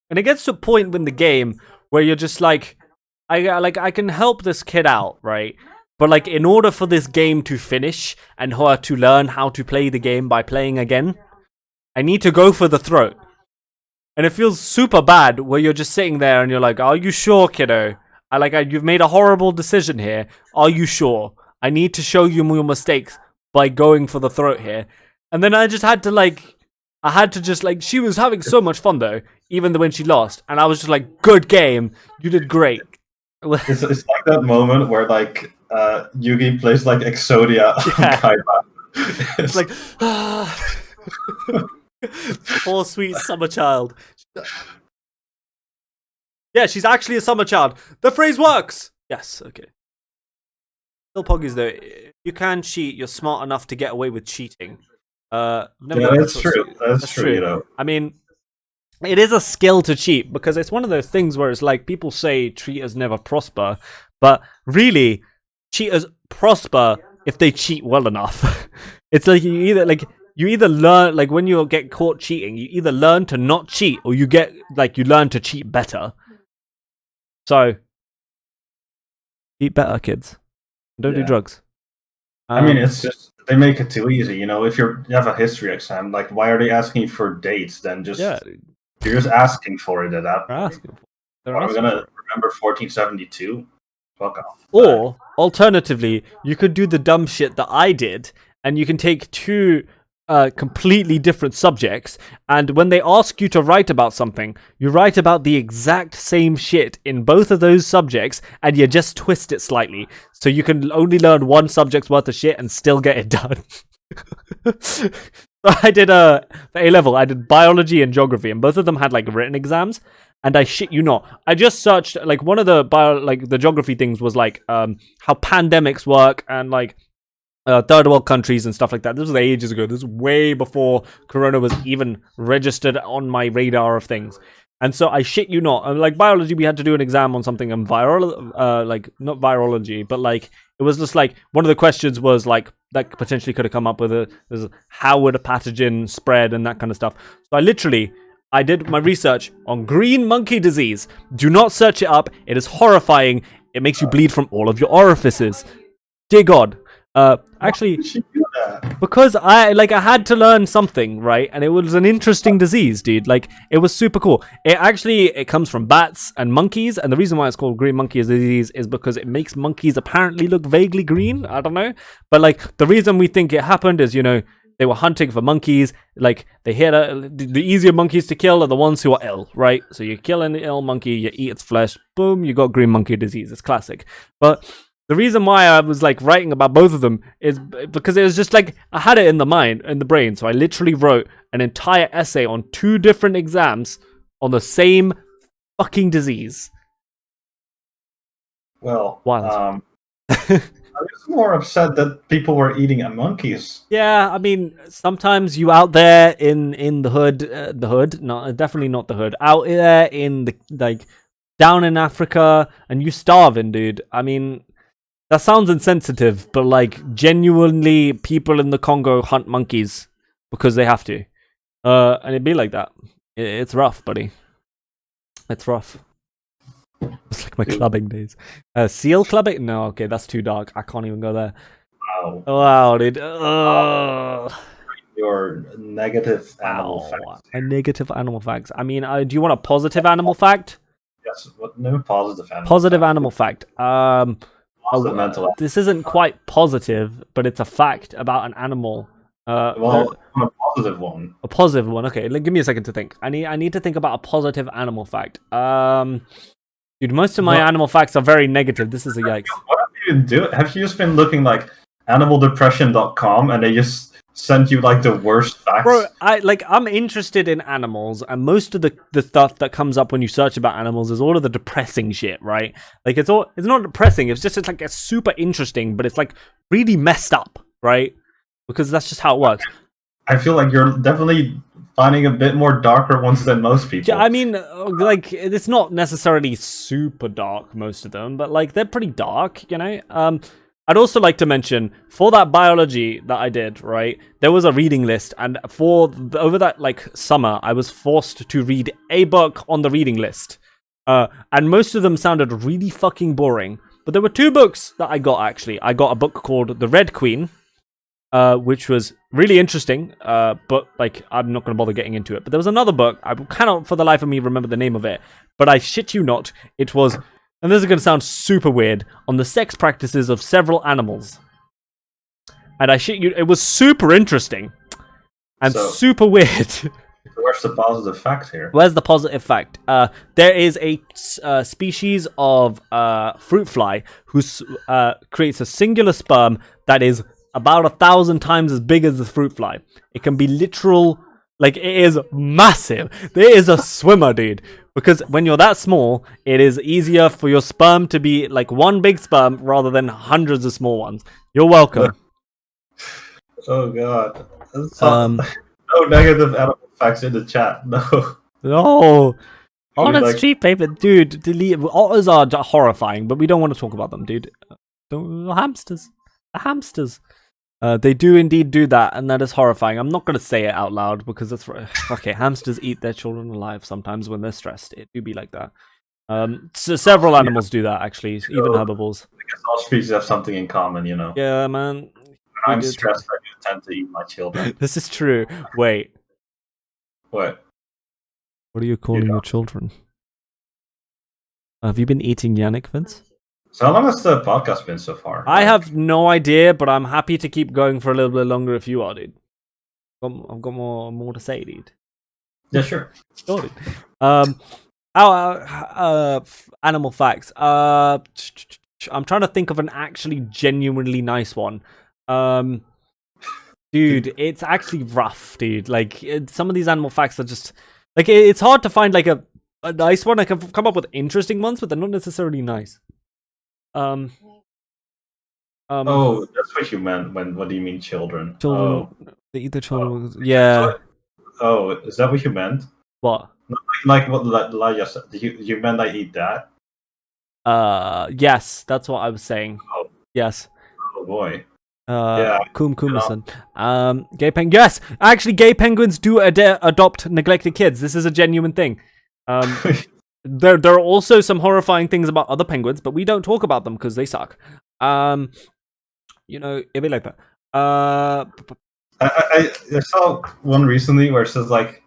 And it gets to a point in the game where you're just like, I can help this kid out, right? But in order for this game to finish and her to learn how to play the game by playing again, I need to go for the throat. And it feels super bad where you're just sitting there and you're like, "Are you sure, kiddo? You've made a horrible decision here. Are you sure? I need to show you your mistakes by going for the throat here. And then I just had to like, she was having so much fun though, even when she lost. And I was just like, good game. You did great. It's like that moment where like Yugi plays like Exodia on Kaiba. It's like, poor sweet summer child. Yeah, she's actually a summer child. The phrase works. Yes, okay. Still Poggies though, you can cheat. You're smart enough to get away with cheating. That's true. That's true. You know, I mean, it is a skill to cheat because it's one of those things where it's like people say cheaters never prosper, but really, cheaters prosper if they cheat well enough. It's like you either learn, like when you get caught cheating, you either learn to not cheat or you learn to cheat better. So, eat better, kids. Don't do drugs. I mean, it's just they make it too easy. You know, if you have a history exam, like why are they asking for dates? Then you're just asking for it at that point. I'm gonna remember 1472. Fuck off. Or alternatively, you could do the dumb shit that I did, and you can take two completely different subjects, and when they ask you to write about something, you write about the exact same shit in both of those subjects, and you just twist it slightly, so you can only learn one subject's worth of shit and still get it done. So I did for A-level, I did biology and geography, and both of them had like written exams. And I shit you not, I just searched like one of the the geography things was like how pandemics work and like third world countries and stuff like that. This was ages ago. This was way before Corona was even registered on my radar of things. And so I shit you not, like biology, we had to do an exam on something in like not virology, but like it was just like one of the questions was like that potentially could have come up with is how would a pathogen spread and that kind of stuff. So I did my research on green monkey disease. Do not search it up. It is horrifying. It makes you bleed from all of your orifices. Dear God. Actually, because I had to learn something, right? And it was an interesting disease, dude. Like, it was super cool. It comes from bats and monkeys, and the reason why it's called green monkey disease is because it makes monkeys apparently look vaguely green. I don't know. But, like, the reason we think it happened is, you know, they were hunting for monkeys. Like, they hit the easier monkeys to kill are the ones who are ill, right? So you kill an ill monkey, you eat its flesh, boom, you got green monkey disease. It's classic. But the reason why I was like writing about both of them is because it was just like I had it in the brain. So I literally wrote an entire essay on two different exams on the same fucking disease. Well, I was more upset that people were eating monkeys. Yeah, I mean, sometimes you out there in the hood, no, definitely not the hood, out there in the like down in Africa, and you starving, dude. I mean, that sounds insensitive, but like genuinely, people in the Congo hunt monkeys because they have to, and it'd be like that. It's rough, buddy. It's rough. It's like my clubbing days. Seal clubbing? No, okay, that's too dark. I can't even go there. Wow. Wow, dude. Your negative animal facts. A negative animal facts. I mean, do you want a positive animal fact? Yes. No positive animal. Positive animal fact. Mental. This isn't quite positive, but it's a fact about an animal. A positive one. A positive one. Okay, give me a second to think. I need to think about a positive animal fact. Dude, most of my animal facts are very negative. This is a yikes. What have you been doing? Have you just been looking like animaldepression.com and they just send you like the worst facts? Bro, I'm interested in animals, and most of the stuff that comes up when you search about animals is all of the depressing shit, right? Like it's not depressing, it's like it's super interesting, but it's like really messed up, right? Because that's just how it works. I feel like you're definitely finding a bit more darker ones than most people. Yeah, I mean, like, it's not necessarily super dark, most of them, but, like, they're pretty dark, you know? I'd also like to mention, for that biology that I did, right, there was a reading list, and over that, like, summer, I was forced to read a book on the reading list. And most of them sounded really fucking boring. But there were two books that I got, actually. I got a book called The Red Queen, which was really interesting, but like I'm not going to bother getting into it. But there was another book, I cannot for the life of me remember the name of it, but I shit you not, it was, and this is going to sound super weird, on the sex practices of several animals. and I shit you, it was super interesting and So- super weird. Where's the positive fact here? Where's the positive fact? There is a species of fruit fly who creates a singular sperm that is about 1,000 times as big as the fruit fly. It can be literal, like it is massive. There is a swimmer, dude. Because when you're that small, it is easier for your sperm to be like one big sperm rather than hundreds of small ones. You're welcome. Oh god. Um, No negative animal facts in the chat. No. No. Oh, that's like- cheap paper, dude. Delete. Otters are horrifying, but we don't want to talk about them, dude. Hamsters. The hamsters. They do indeed do that, and that is horrifying. I'm not going to say it out loud because that's okay. Hamsters eat their children alive sometimes when they're stressed. It do be like that. So several animals do that actually, even herbivores. I guess all species have something in common, you know. Yeah, man. When I'm did. stressed, I do tend to eat my children. This is true. Wait, What? what are you calling your children? Have you been eating Yannick, Vince? So how long has the podcast been so far? I have no idea, but I'm happy to keep going for a little bit longer if you are, dude. I've got more to say, dude. Yeah, sure. Sure, dude. Animal facts. I'm trying to think of an actually genuinely nice one. Dude, it's actually rough, dude. Like some of these animal facts are just like it's hard to find like a nice one. I can come up with interesting ones, but they're not necessarily nice. Oh, that's what you meant. What do you mean, children? children. They eat their children. Yeah. Oh, is that what you meant? What? Like what Elijah said? You meant I eat that? Yes, that's what I was saying. Oh. Yes. Oh boy. Yeah. Kumason. Gay penguins. Yes, actually, gay penguins do adopt neglected kids. This is a genuine thing. There are also some horrifying things about other penguins, but we don't talk about them because they suck. You know, it'd be like that. I saw one recently where it says like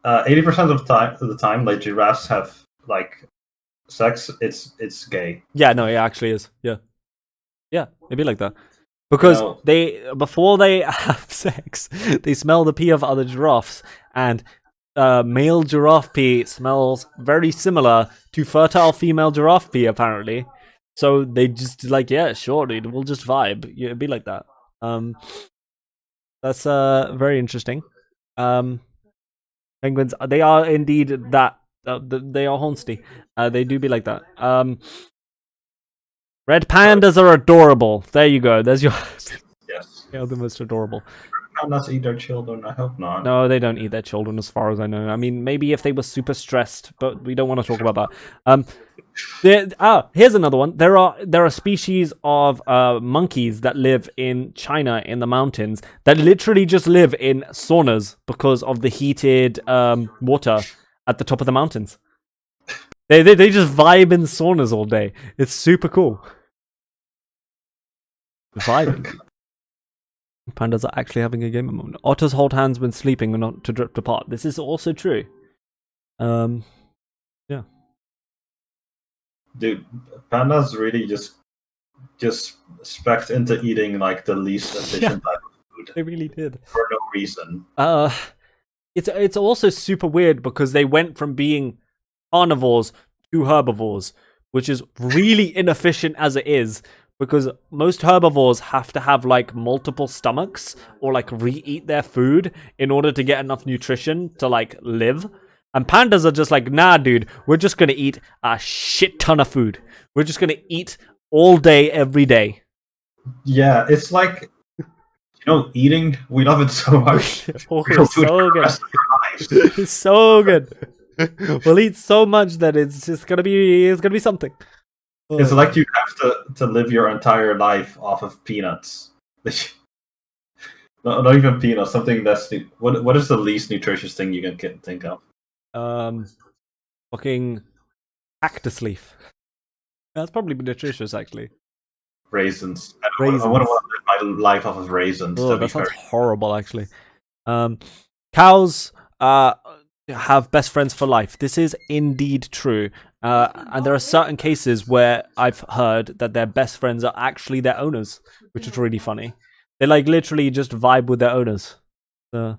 80% of the time, like giraffes have like sex. It's gay. Yeah, no, it actually is. Yeah, it'd be like that because No. before they have sex, they smell the pee of other giraffes, and male giraffe pee smells very similar to fertile female giraffe pee, apparently. So they just like, yeah, sure, dude, we'll just vibe. Yeah, it'd be like that. That's very interesting. Penguins, they are indeed that. They are honsty. They do be like that. Red pandas are adorable. There you go. There's your. Yes. They are the most adorable. Pandas eat their children. I hope not. No, they don't eat their children, as far as I know. I mean, maybe if they were super stressed, but we don't want to talk about that. Here's another one. There are species of monkeys that live in China in the mountains that literally just live in saunas because of the heated water at the top of the mountains. They just vibe in saunas all day. It's super cool. Vibing. Pandas are actually having a game moment. Otters hold hands when sleeping and not to drift apart. This is also true. Yeah. Dude, pandas really just spec into eating like the least efficient type of food They really did. for no reason. It's also super weird because they went from being carnivores to herbivores, which is really inefficient as it is. Because most herbivores have to have like multiple stomachs or like re-eat their food in order to get enough nutrition to like live. And pandas are just like, nah, dude, we're just gonna eat a shit ton of food. We're just gonna eat all day, every day. Yeah, it's like, eating. We love it so much. Oh, We'll it's do it for so the good. rest of our lives. It's so good. We'll eat so much that it's gonna be something. It's like you have to live your entire life off of peanuts. Not even peanuts. Something that's what is the least nutritious thing you can think of? Fucking cactus leaf. That's probably nutritious, actually. Raisins. I Raisins. wouldn't want to live my life off of raisins. Oh, to be that sounds fair. horrible, actually. Cows have best friends for life. This is indeed true. And there are certain cases where I've heard that their best friends are actually their owners, which is really funny. They like literally just vibe with their owners. It's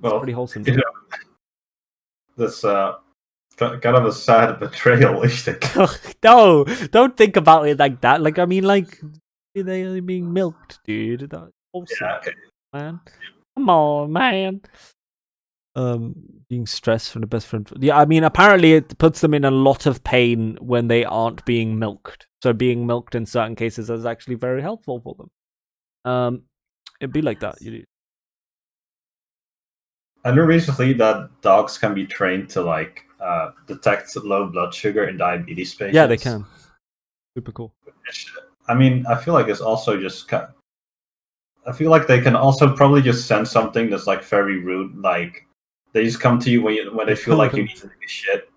Well, pretty wholesome. you know, this kind of a sad betrayal, is it? No, don't think about it like that. Like, I mean, like, they're being milked, dude. That's wholesome, Yeah, okay. man. Come on, man. Being stressed from the best friend. Yeah, I mean, apparently it puts them in a lot of pain when they aren't being milked. So being milked in certain cases is actually very helpful for them. It'd be like that. I know recently that dogs can be trained to like detect low blood sugar in diabetes patients. Yeah, they can. Super cool. I mean, I feel like it's also just. I feel like they can also probably just send something that's like very rude, like they just come to you when they feel like you need to take a shit.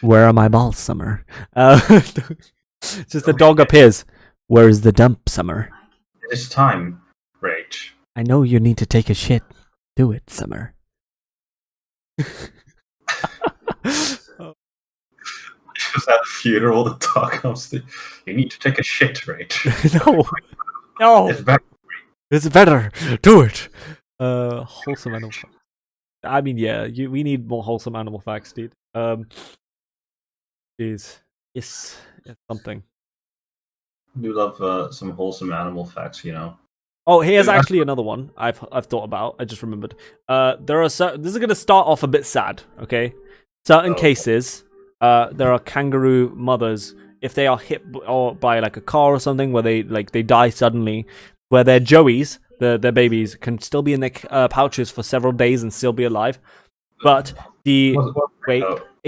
Where are my balls, Summer? Just the dog appears. Where is the dump, Summer? It's time, Rage. I know you need to take a shit. Do it, Summer. Just at a funeral, the dog comes to you need to take a shit, Rage. No, It's back. it's better. Do it. Wholesome animal facts. I mean, yeah, we need more wholesome animal facts, dude. Jeez, it's something. I do love some wholesome animal facts, you know. Oh, here's actually another one I've thought about. I just remembered. There are this is gonna start off a bit sad. Okay, certain cases. There are kangaroo mothers if they are hit by like a car or something where they die suddenly, where their joeys, their babies, can still be in their pouches for several days and still be alive. But it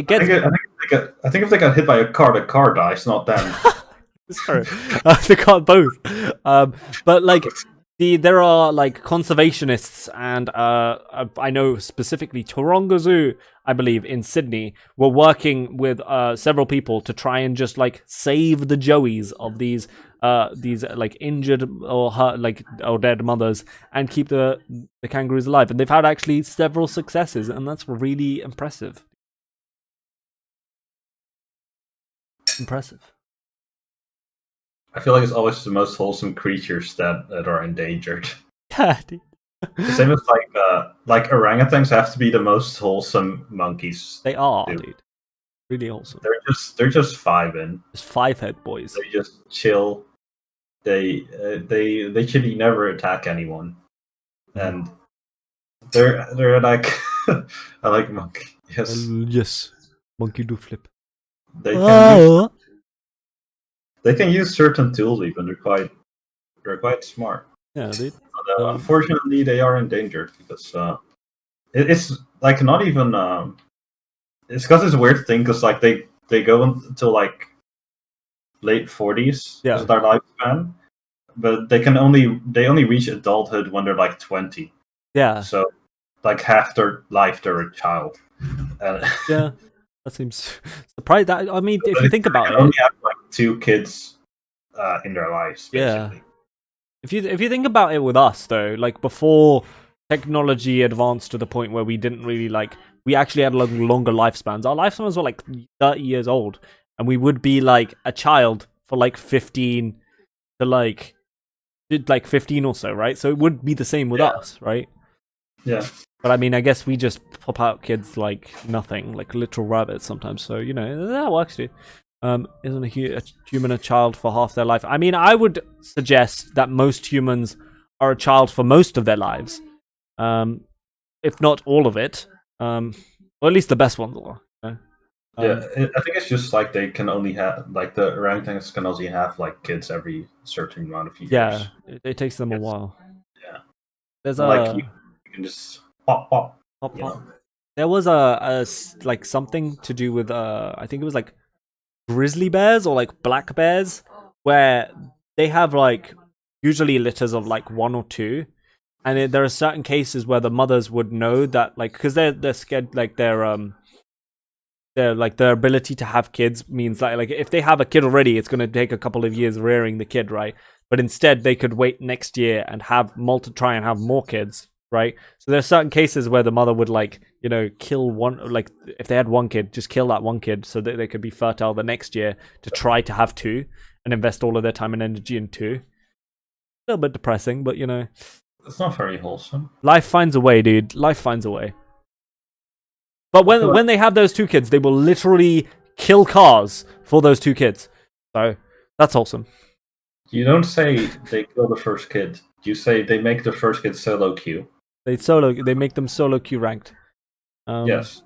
gets. I think if they got hit by a car, the car dies, not them. Sorry, they can't both. But like. There are like conservationists, and I know specifically Taronga Zoo, I believe, in Sydney, were working with several people to try and just like save the joeys of these like injured or hurt or dead mothers and keep the kangaroos alive. And they've had actually several successes, and that's really impressive. Impressive. I feel like it's always the most wholesome creatures that are endangered. Yeah, dude. The same as like orangutans have to be the most wholesome monkeys. They are, dude. Really wholesome. They're just vibing. Just 5-head boys. They just chill. They literally never attack anyone, and they're like I like monkey. Yes, yes, monkey do flip. They can use certain tools even. They're quite smart. Yeah, dude. But, unfortunately, they are endangered because it's like not even. It's because it's a weird thing because like they go until like late 40s. Yeah. Is their lifespan, but they only reach adulthood when they're like 20. Yeah. So like half their life they're a child. Yeah. That seems surprised. I mean, if you think about it, only have like 2 kids in their lives. Basically. Yeah. If you think about it with us though, like before technology advanced to the point where we didn't really we actually had longer lifespans. Our lifespans were like 30 years old, and we would be like a child for like 15 to like 15 or so, right? So it would be the same with us, right? Yeah. But I mean, I guess we just pop out kids like nothing, like literal rabbits sometimes. So, you know, that works too. Isn't a human a child for half their life? I mean, I would suggest that most humans are a child for most of their lives. If not all of it. Or at least the best ones are. Yeah, I think it's just like they can only have, like the orangutans can only have like kids every certain amount of years. Yeah, it takes them a while. Yeah. There's you can just pop. Pop. There was a something to do with I think it was like grizzly bears or like black bears, where they have like usually litters of like 1 or 2, and there are certain cases where the mothers would know that, like, because they're scared, like their ability to have kids means like if they have a kid already, it's going to take a couple of years rearing the kid, right? But instead they could wait next year and try and have more kids right? So there's certain cases where the mother would like, kill one, like if they had one kid, just kill that one kid so that they could be fertile the next year to try to have two and invest all of their time and energy in two. A little bit depressing, but It's not very wholesome. life finds a way, dude. Life finds a way. But when they have those two kids, they will literally kill cars for those two kids. So that's awesome. You don't say they kill the first kid. You say they make the first kid solo queue. They make them solo queue ranked. Yes.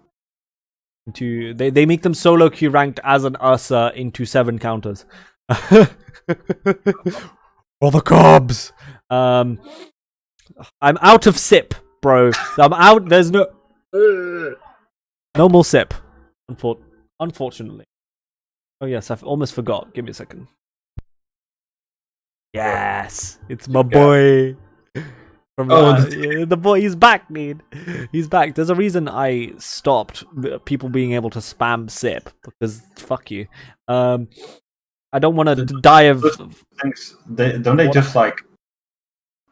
They make them solo queue ranked as an Ursa into 7 counters. For the Cubs. I'm out of sip, bro. I'm out. There's no more sip. Unfortunately. Oh yes, I almost forgot. Give me a second. Yes, it's my boy. The boy, he's back, dude. He's back. There's a reason I stopped people being able to spam sip because fuck you. I don't want to die of things. They just like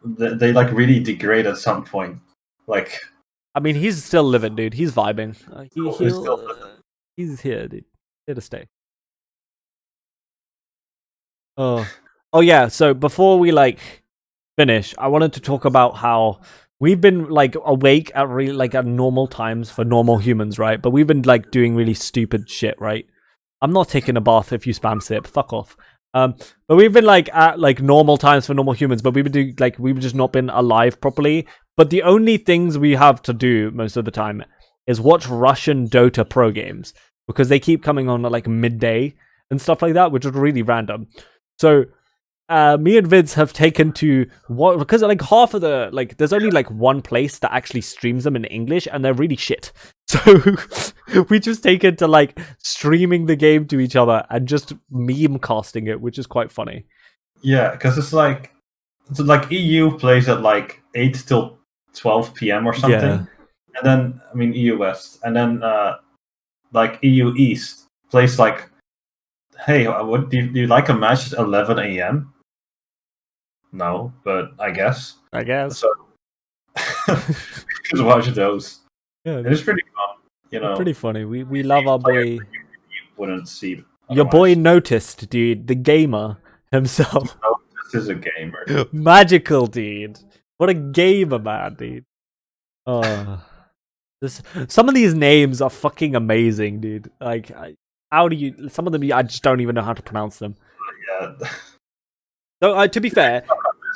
they like really degrade at some point. Like, I mean, he's still living, dude. He's vibing. He's here, dude. Here to stay. Oh yeah. So before we finish, I wanted to talk about how we've been awake at really at normal times for normal humans, right? But we've been doing really stupid shit, right? I'm not taking a bath if you spam sip. Fuck off. But we've been at normal times for normal humans, but we've been doing we've just not been alive properly. But the only things we have to do most of the time is watch Russian Dota pro games because they keep coming on at midday and stuff like that, which is really random. So me and Vids have taken to what, because half of the there's only one place that actually streams them in English and they're really shit. So we just taken to streaming the game to each other and just meme casting it, which is quite funny. Yeah, because it's EU plays at 8 till 12 p.m. or something. Yeah. And then EU West, and then EU East plays hey, what do you like a match at 11 a.m.? No, but I guess. So just watch those. Yeah, it's pretty fun. It's pretty funny. We love our boy. You wouldn't see. Your otherwise. boy noticed, dude. The gamer himself. This is a gamer. Magical, dude. What a gamer, man, dude. Some of these names are fucking amazing, dude. How do you? Some of them I just don't even know how to pronounce them. Yeah. So to be fair,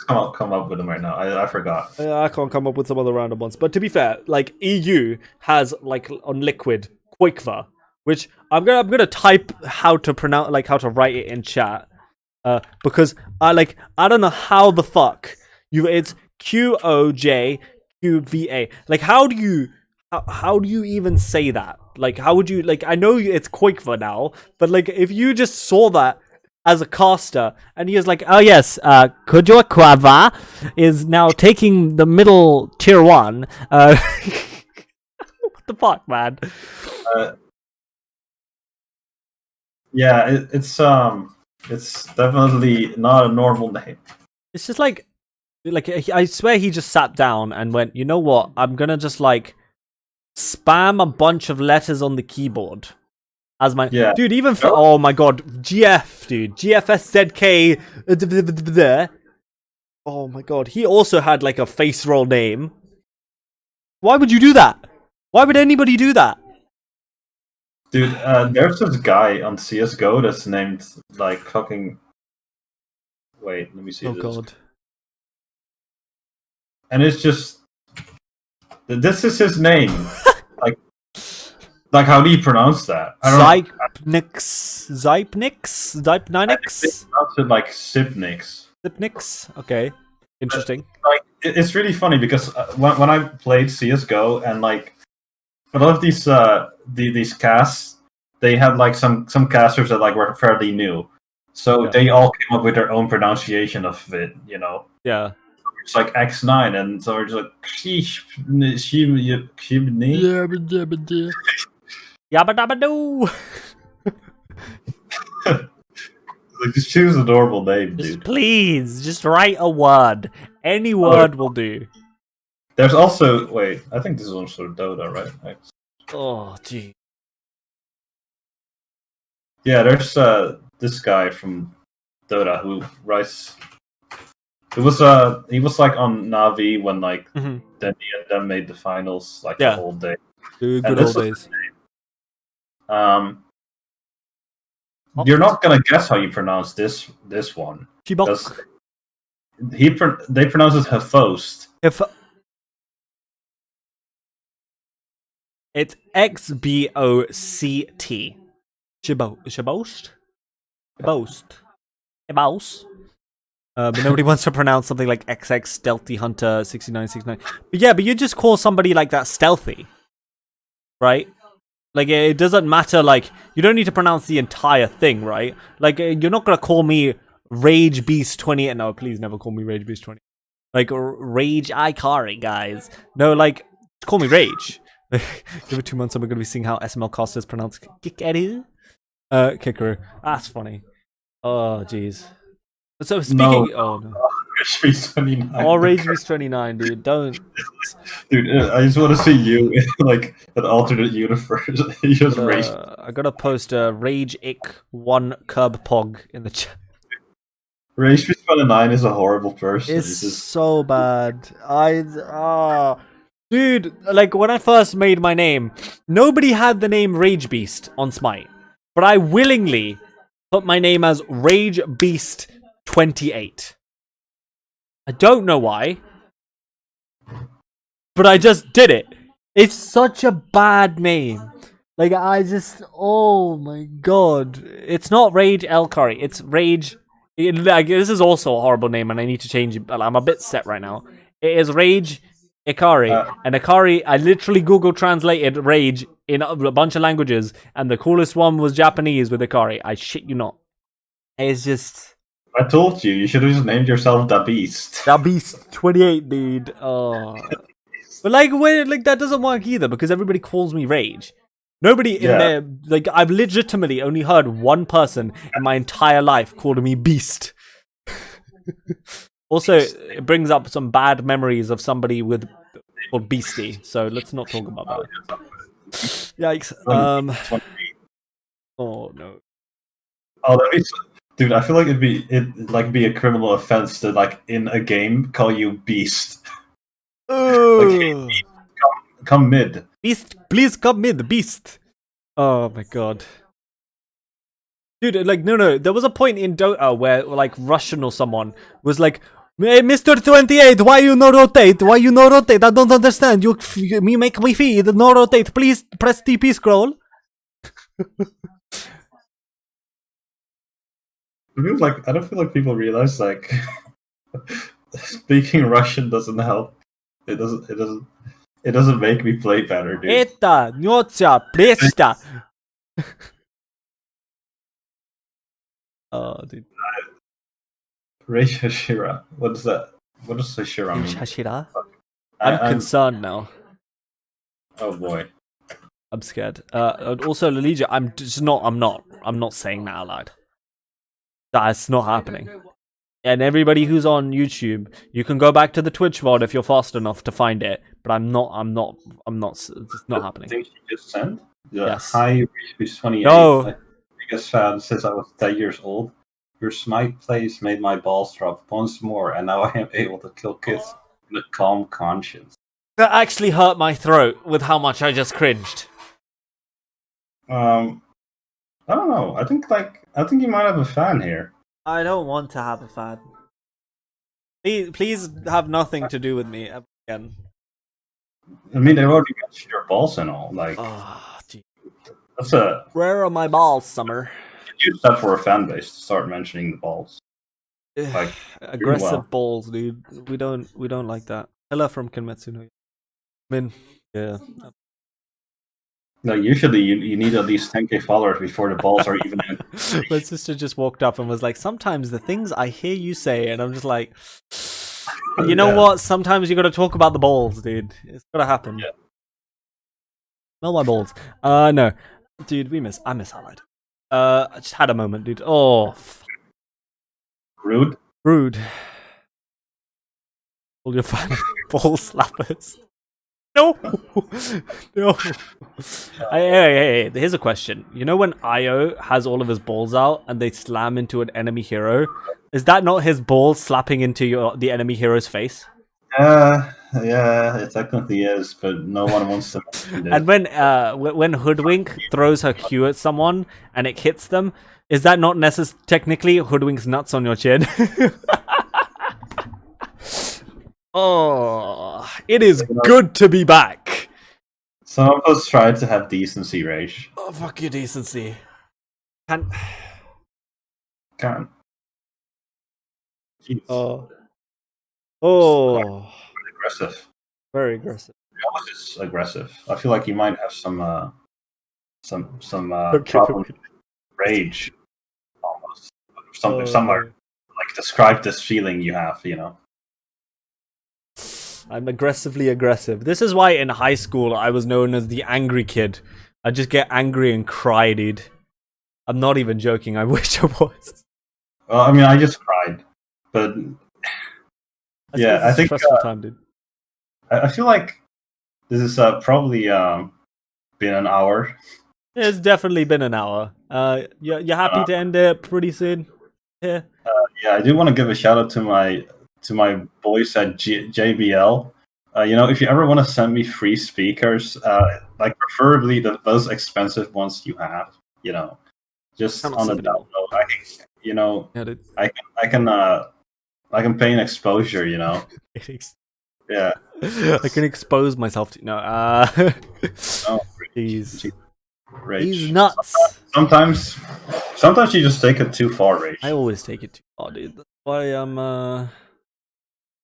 come up with them right now. I forgot. I can't come up with some other random ones. But to be fair, EU has on Liquid Quikva, which I'm gonna type how to pronounce how to write it in chat, because I don't know how the fuck it's QOJQVA. How do you even say that? How would you I know it's Quikva now, but if you just saw that as a caster, and he is oh yes, Kojo Quava is now taking the middle tier 1. What the fuck, man? Yeah, it's definitely not a normal name. It's just I swear he just sat down and went, you know what? I'm gonna just spam a bunch of letters on the keyboard. As my dude, even for oh my god, GF, dude, GFSZK. Oh my god, he also had a face roll name. Why would you do that? Why would anybody do that? Dude, there's this guy on CS:GO that's named fucking. Wait, let me see. Oh this. god. And it's just. This is his name. How do you pronounce that? Zypnix? Zypnix? It's Sipnix. Sipnix? Okay. Interesting. It's really funny because when I played CS:GO and a lot of these casts, they had some casters that were fairly new, so they all came up with their own pronunciation of it. Yeah. It's X9, and so we're just Yabba dabba doo. Just choose a normal name, dude. Please, just write a word. Any word will do. There's also wait. I think this is also Dota, right? Oh, gee. Yeah, there's this guy from Dota who writes. He was like on Navi when like Mhm. Denny and them made the finals like Yeah. the whole day. Good And old this was days. You're not gonna guess how you pronounce this one. Chibok. They pronounce it Hephost. If it's XBOCT. Shibost? Shibost. But nobody wants to pronounce something like XX Stealthy Hunter 6969. But yeah, but you just call somebody like that stealthy, right? Like, it doesn't matter, like, you don't need to pronounce the entire thing, right? Like, you're not gonna call me Rage Beast 28. No, please never call me Rage Beast 20. Like, Rage Ikari, guys. No, like, just call me Rage. Give it 2 months and we're gonna be seeing how SML Costa is pronounced Kikaru. Kikaru. That's funny. Oh, jeez. So, speaking... Oh, no. Rage Beast 29. Oh, Rage Beast 29, dude. Don't... Dude, I just want to see you in, like, an alternate universe. You just Rage... I gotta post a Rage Ick 1 Cub Pog in the chat. Rage Beast 29 is a horrible person. It's so bad. Dude, like, when I first made my name, nobody had the name Rage Beast on Smite. But I willingly put my name as Rage Beast 28. I don't know why. But I just did it. It's such a bad name. Like, oh my god. It's not Rage Elkari, it's Rage... Like, this is also a horrible name and I need to change it. I'm a bit set right now. It is Rage Ikari. And Ikari, I literally Google translated Rage in a bunch of languages. And the coolest one was Japanese with Ikari. I shit you not. It's just... I told you should have just named yourself Da Beast. Da Beast 28, dude. Oh. But like, that doesn't work either because everybody calls me Rage. Nobody in there, like, I've legitimately only heard one person in my entire life call me Beast. Also, it brings up some bad memories of somebody called Beastie, so let's not talk about that. Yikes. Oh no. Oh, that means, dude, I feel like it'd be a criminal offense to, like, in a game call you Beast. Like, hey, Beast, come mid. Beast, please come mid, Beast. Oh my god. Dude, like, no. There was a point in Dota where, like, Russian or someone was like, hey, Mr. 28, why you no rotate? Why you no rotate? I don't understand. You make me feed, no rotate. Please press TP scroll. I don't feel like people realize, like, speaking Russian doesn't help. It doesn't make me play better, dude. Это нётся прesta. Oh, dude. Rage Hashira. What is that? What does Hashira mean? Hashira? I'm concerned now. Oh boy. I'm scared. Also, Lalegia, I'm not saying that out loud. That's not happening. And everybody who's on YouTube, you can go back to the Twitch VOD if you're fast enough to find it. But it's not happening. Think you just sent? Yes. Hi, Reach 28. No. My biggest fan since I was 10 years old. Your Smite plays made my balls drop once more, and now I am able to kill kids with a calm conscience. That actually hurt my throat with how much I just cringed. I don't know. I think you might have a fan here. I don't want to have a fan. Please have nothing to do with me ever again. I mean, they've already mentioned your balls and all. Like, that's a... Where are my balls, Summer? Use that for a fan base to start mentioning the balls. Like, aggressive balls, dude. We don't like that. Hello from Kenmetsu no. I mean, yeah. No, usually you need at least 10k followers before the balls are even in. My sister just walked up and was like, sometimes the things I hear you say, and I'm just like, you know what? Sometimes you gotta talk about the balls, dude. It's gotta happen. Yeah. Smell my balls. No. Dude, I miss Allied. I just had a moment, dude. Oh. Rude? Rude. All your fans ball slappers. No, no. Hey, here's a question. You know when Io has all of his balls out and they slam into an enemy hero? Is that not his balls slapping into the enemy hero's face? Yeah, it technically is, but no one wants to mention it. And when Hoodwink throws her Q at someone and it hits them, is that not technically Hoodwink's nuts on your chin? Oh, it is good to be back. Some of us tried to have decency, Rage. Oh, fuck your decency. Can't. Jeez. Oh. Aggressive. Very aggressive. How is aggressive? I feel like you might have some Okay. problem with rage, almost. Somewhere, like describe this feeling you have. You know. I'm aggressively aggressive. This is why in high school I was known as the angry kid. I just get angry and cry, dude. I'm not even joking. I wish I was. Well, I mean, I just cried, but yeah, I think stressful time, dude. I feel like this is probably been an hour. It's definitely been an hour. You're happy to end it pretty soon? Yeah. Yeah, I do want to give a shout out to my boys at JBL. You know, if you ever want to send me free speakers, like preferably the most expensive ones you have, you know, just on the download. I can, you know, I can pay an exposure, you know. Yeah, I can expose myself to oh, he's Rage. nuts. Sometimes you just take it too far, Rage. I always take it too far, dude. That's why I'm a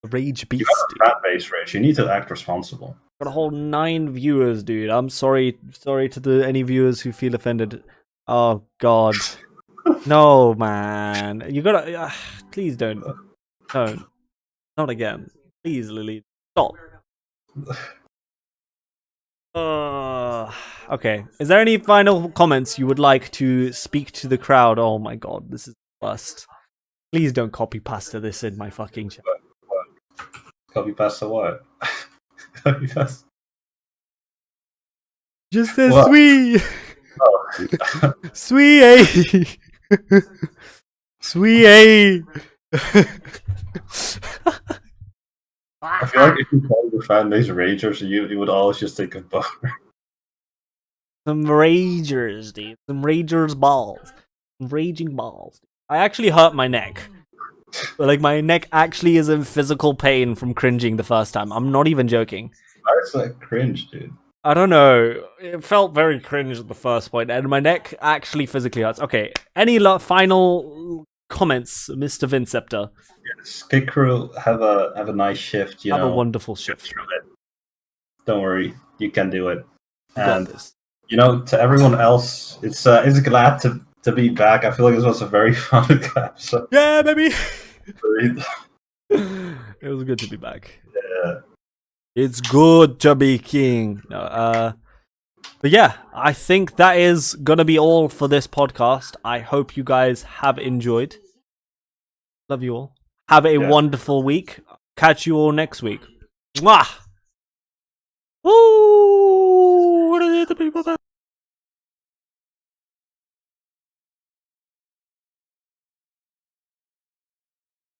rage beast. You have a fan base, Rage. You need to act responsible. Got a whole 9 viewers, dude. I'm sorry to any viewers who feel offended. Oh God, no, man. You gotta please don't, not again. Please, Lily, stop. Okay. Is there any final comments you would like to speak to the crowd? Oh my God, this is the worst. Please don't copy pasta this in my fucking chat. What? Copy pasta what? Copy pasta. Just says What? sweet. Oh. Sweet. Sweet. I feel like if you call your fan base Ragers, you would always just think of Boner. Some Ragers, dude. Some Ragers balls. Some raging balls. I actually hurt my neck. Like, my neck actually is in physical pain from cringing the first time. I'm not even joking. That's like cringe, dude. I don't know. It felt very cringe at the first point, and my neck actually physically hurts. Okay, any final comments, Mr. Vinceptor? Yes, Kid Crew, have a nice shift. Have a wonderful shift. Don't worry, you can do it. You got And this. you know, to everyone else, it's glad to be back. I feel like this was a very fun episode. Yeah, baby. It was good to be back. Yeah. It's good to be king. No, but yeah, I think that is gonna be all for this podcast. I hope you guys have enjoyed. Love you all. Have a wonderful week. Catch you all next week. Mwah! Woo! What are the people that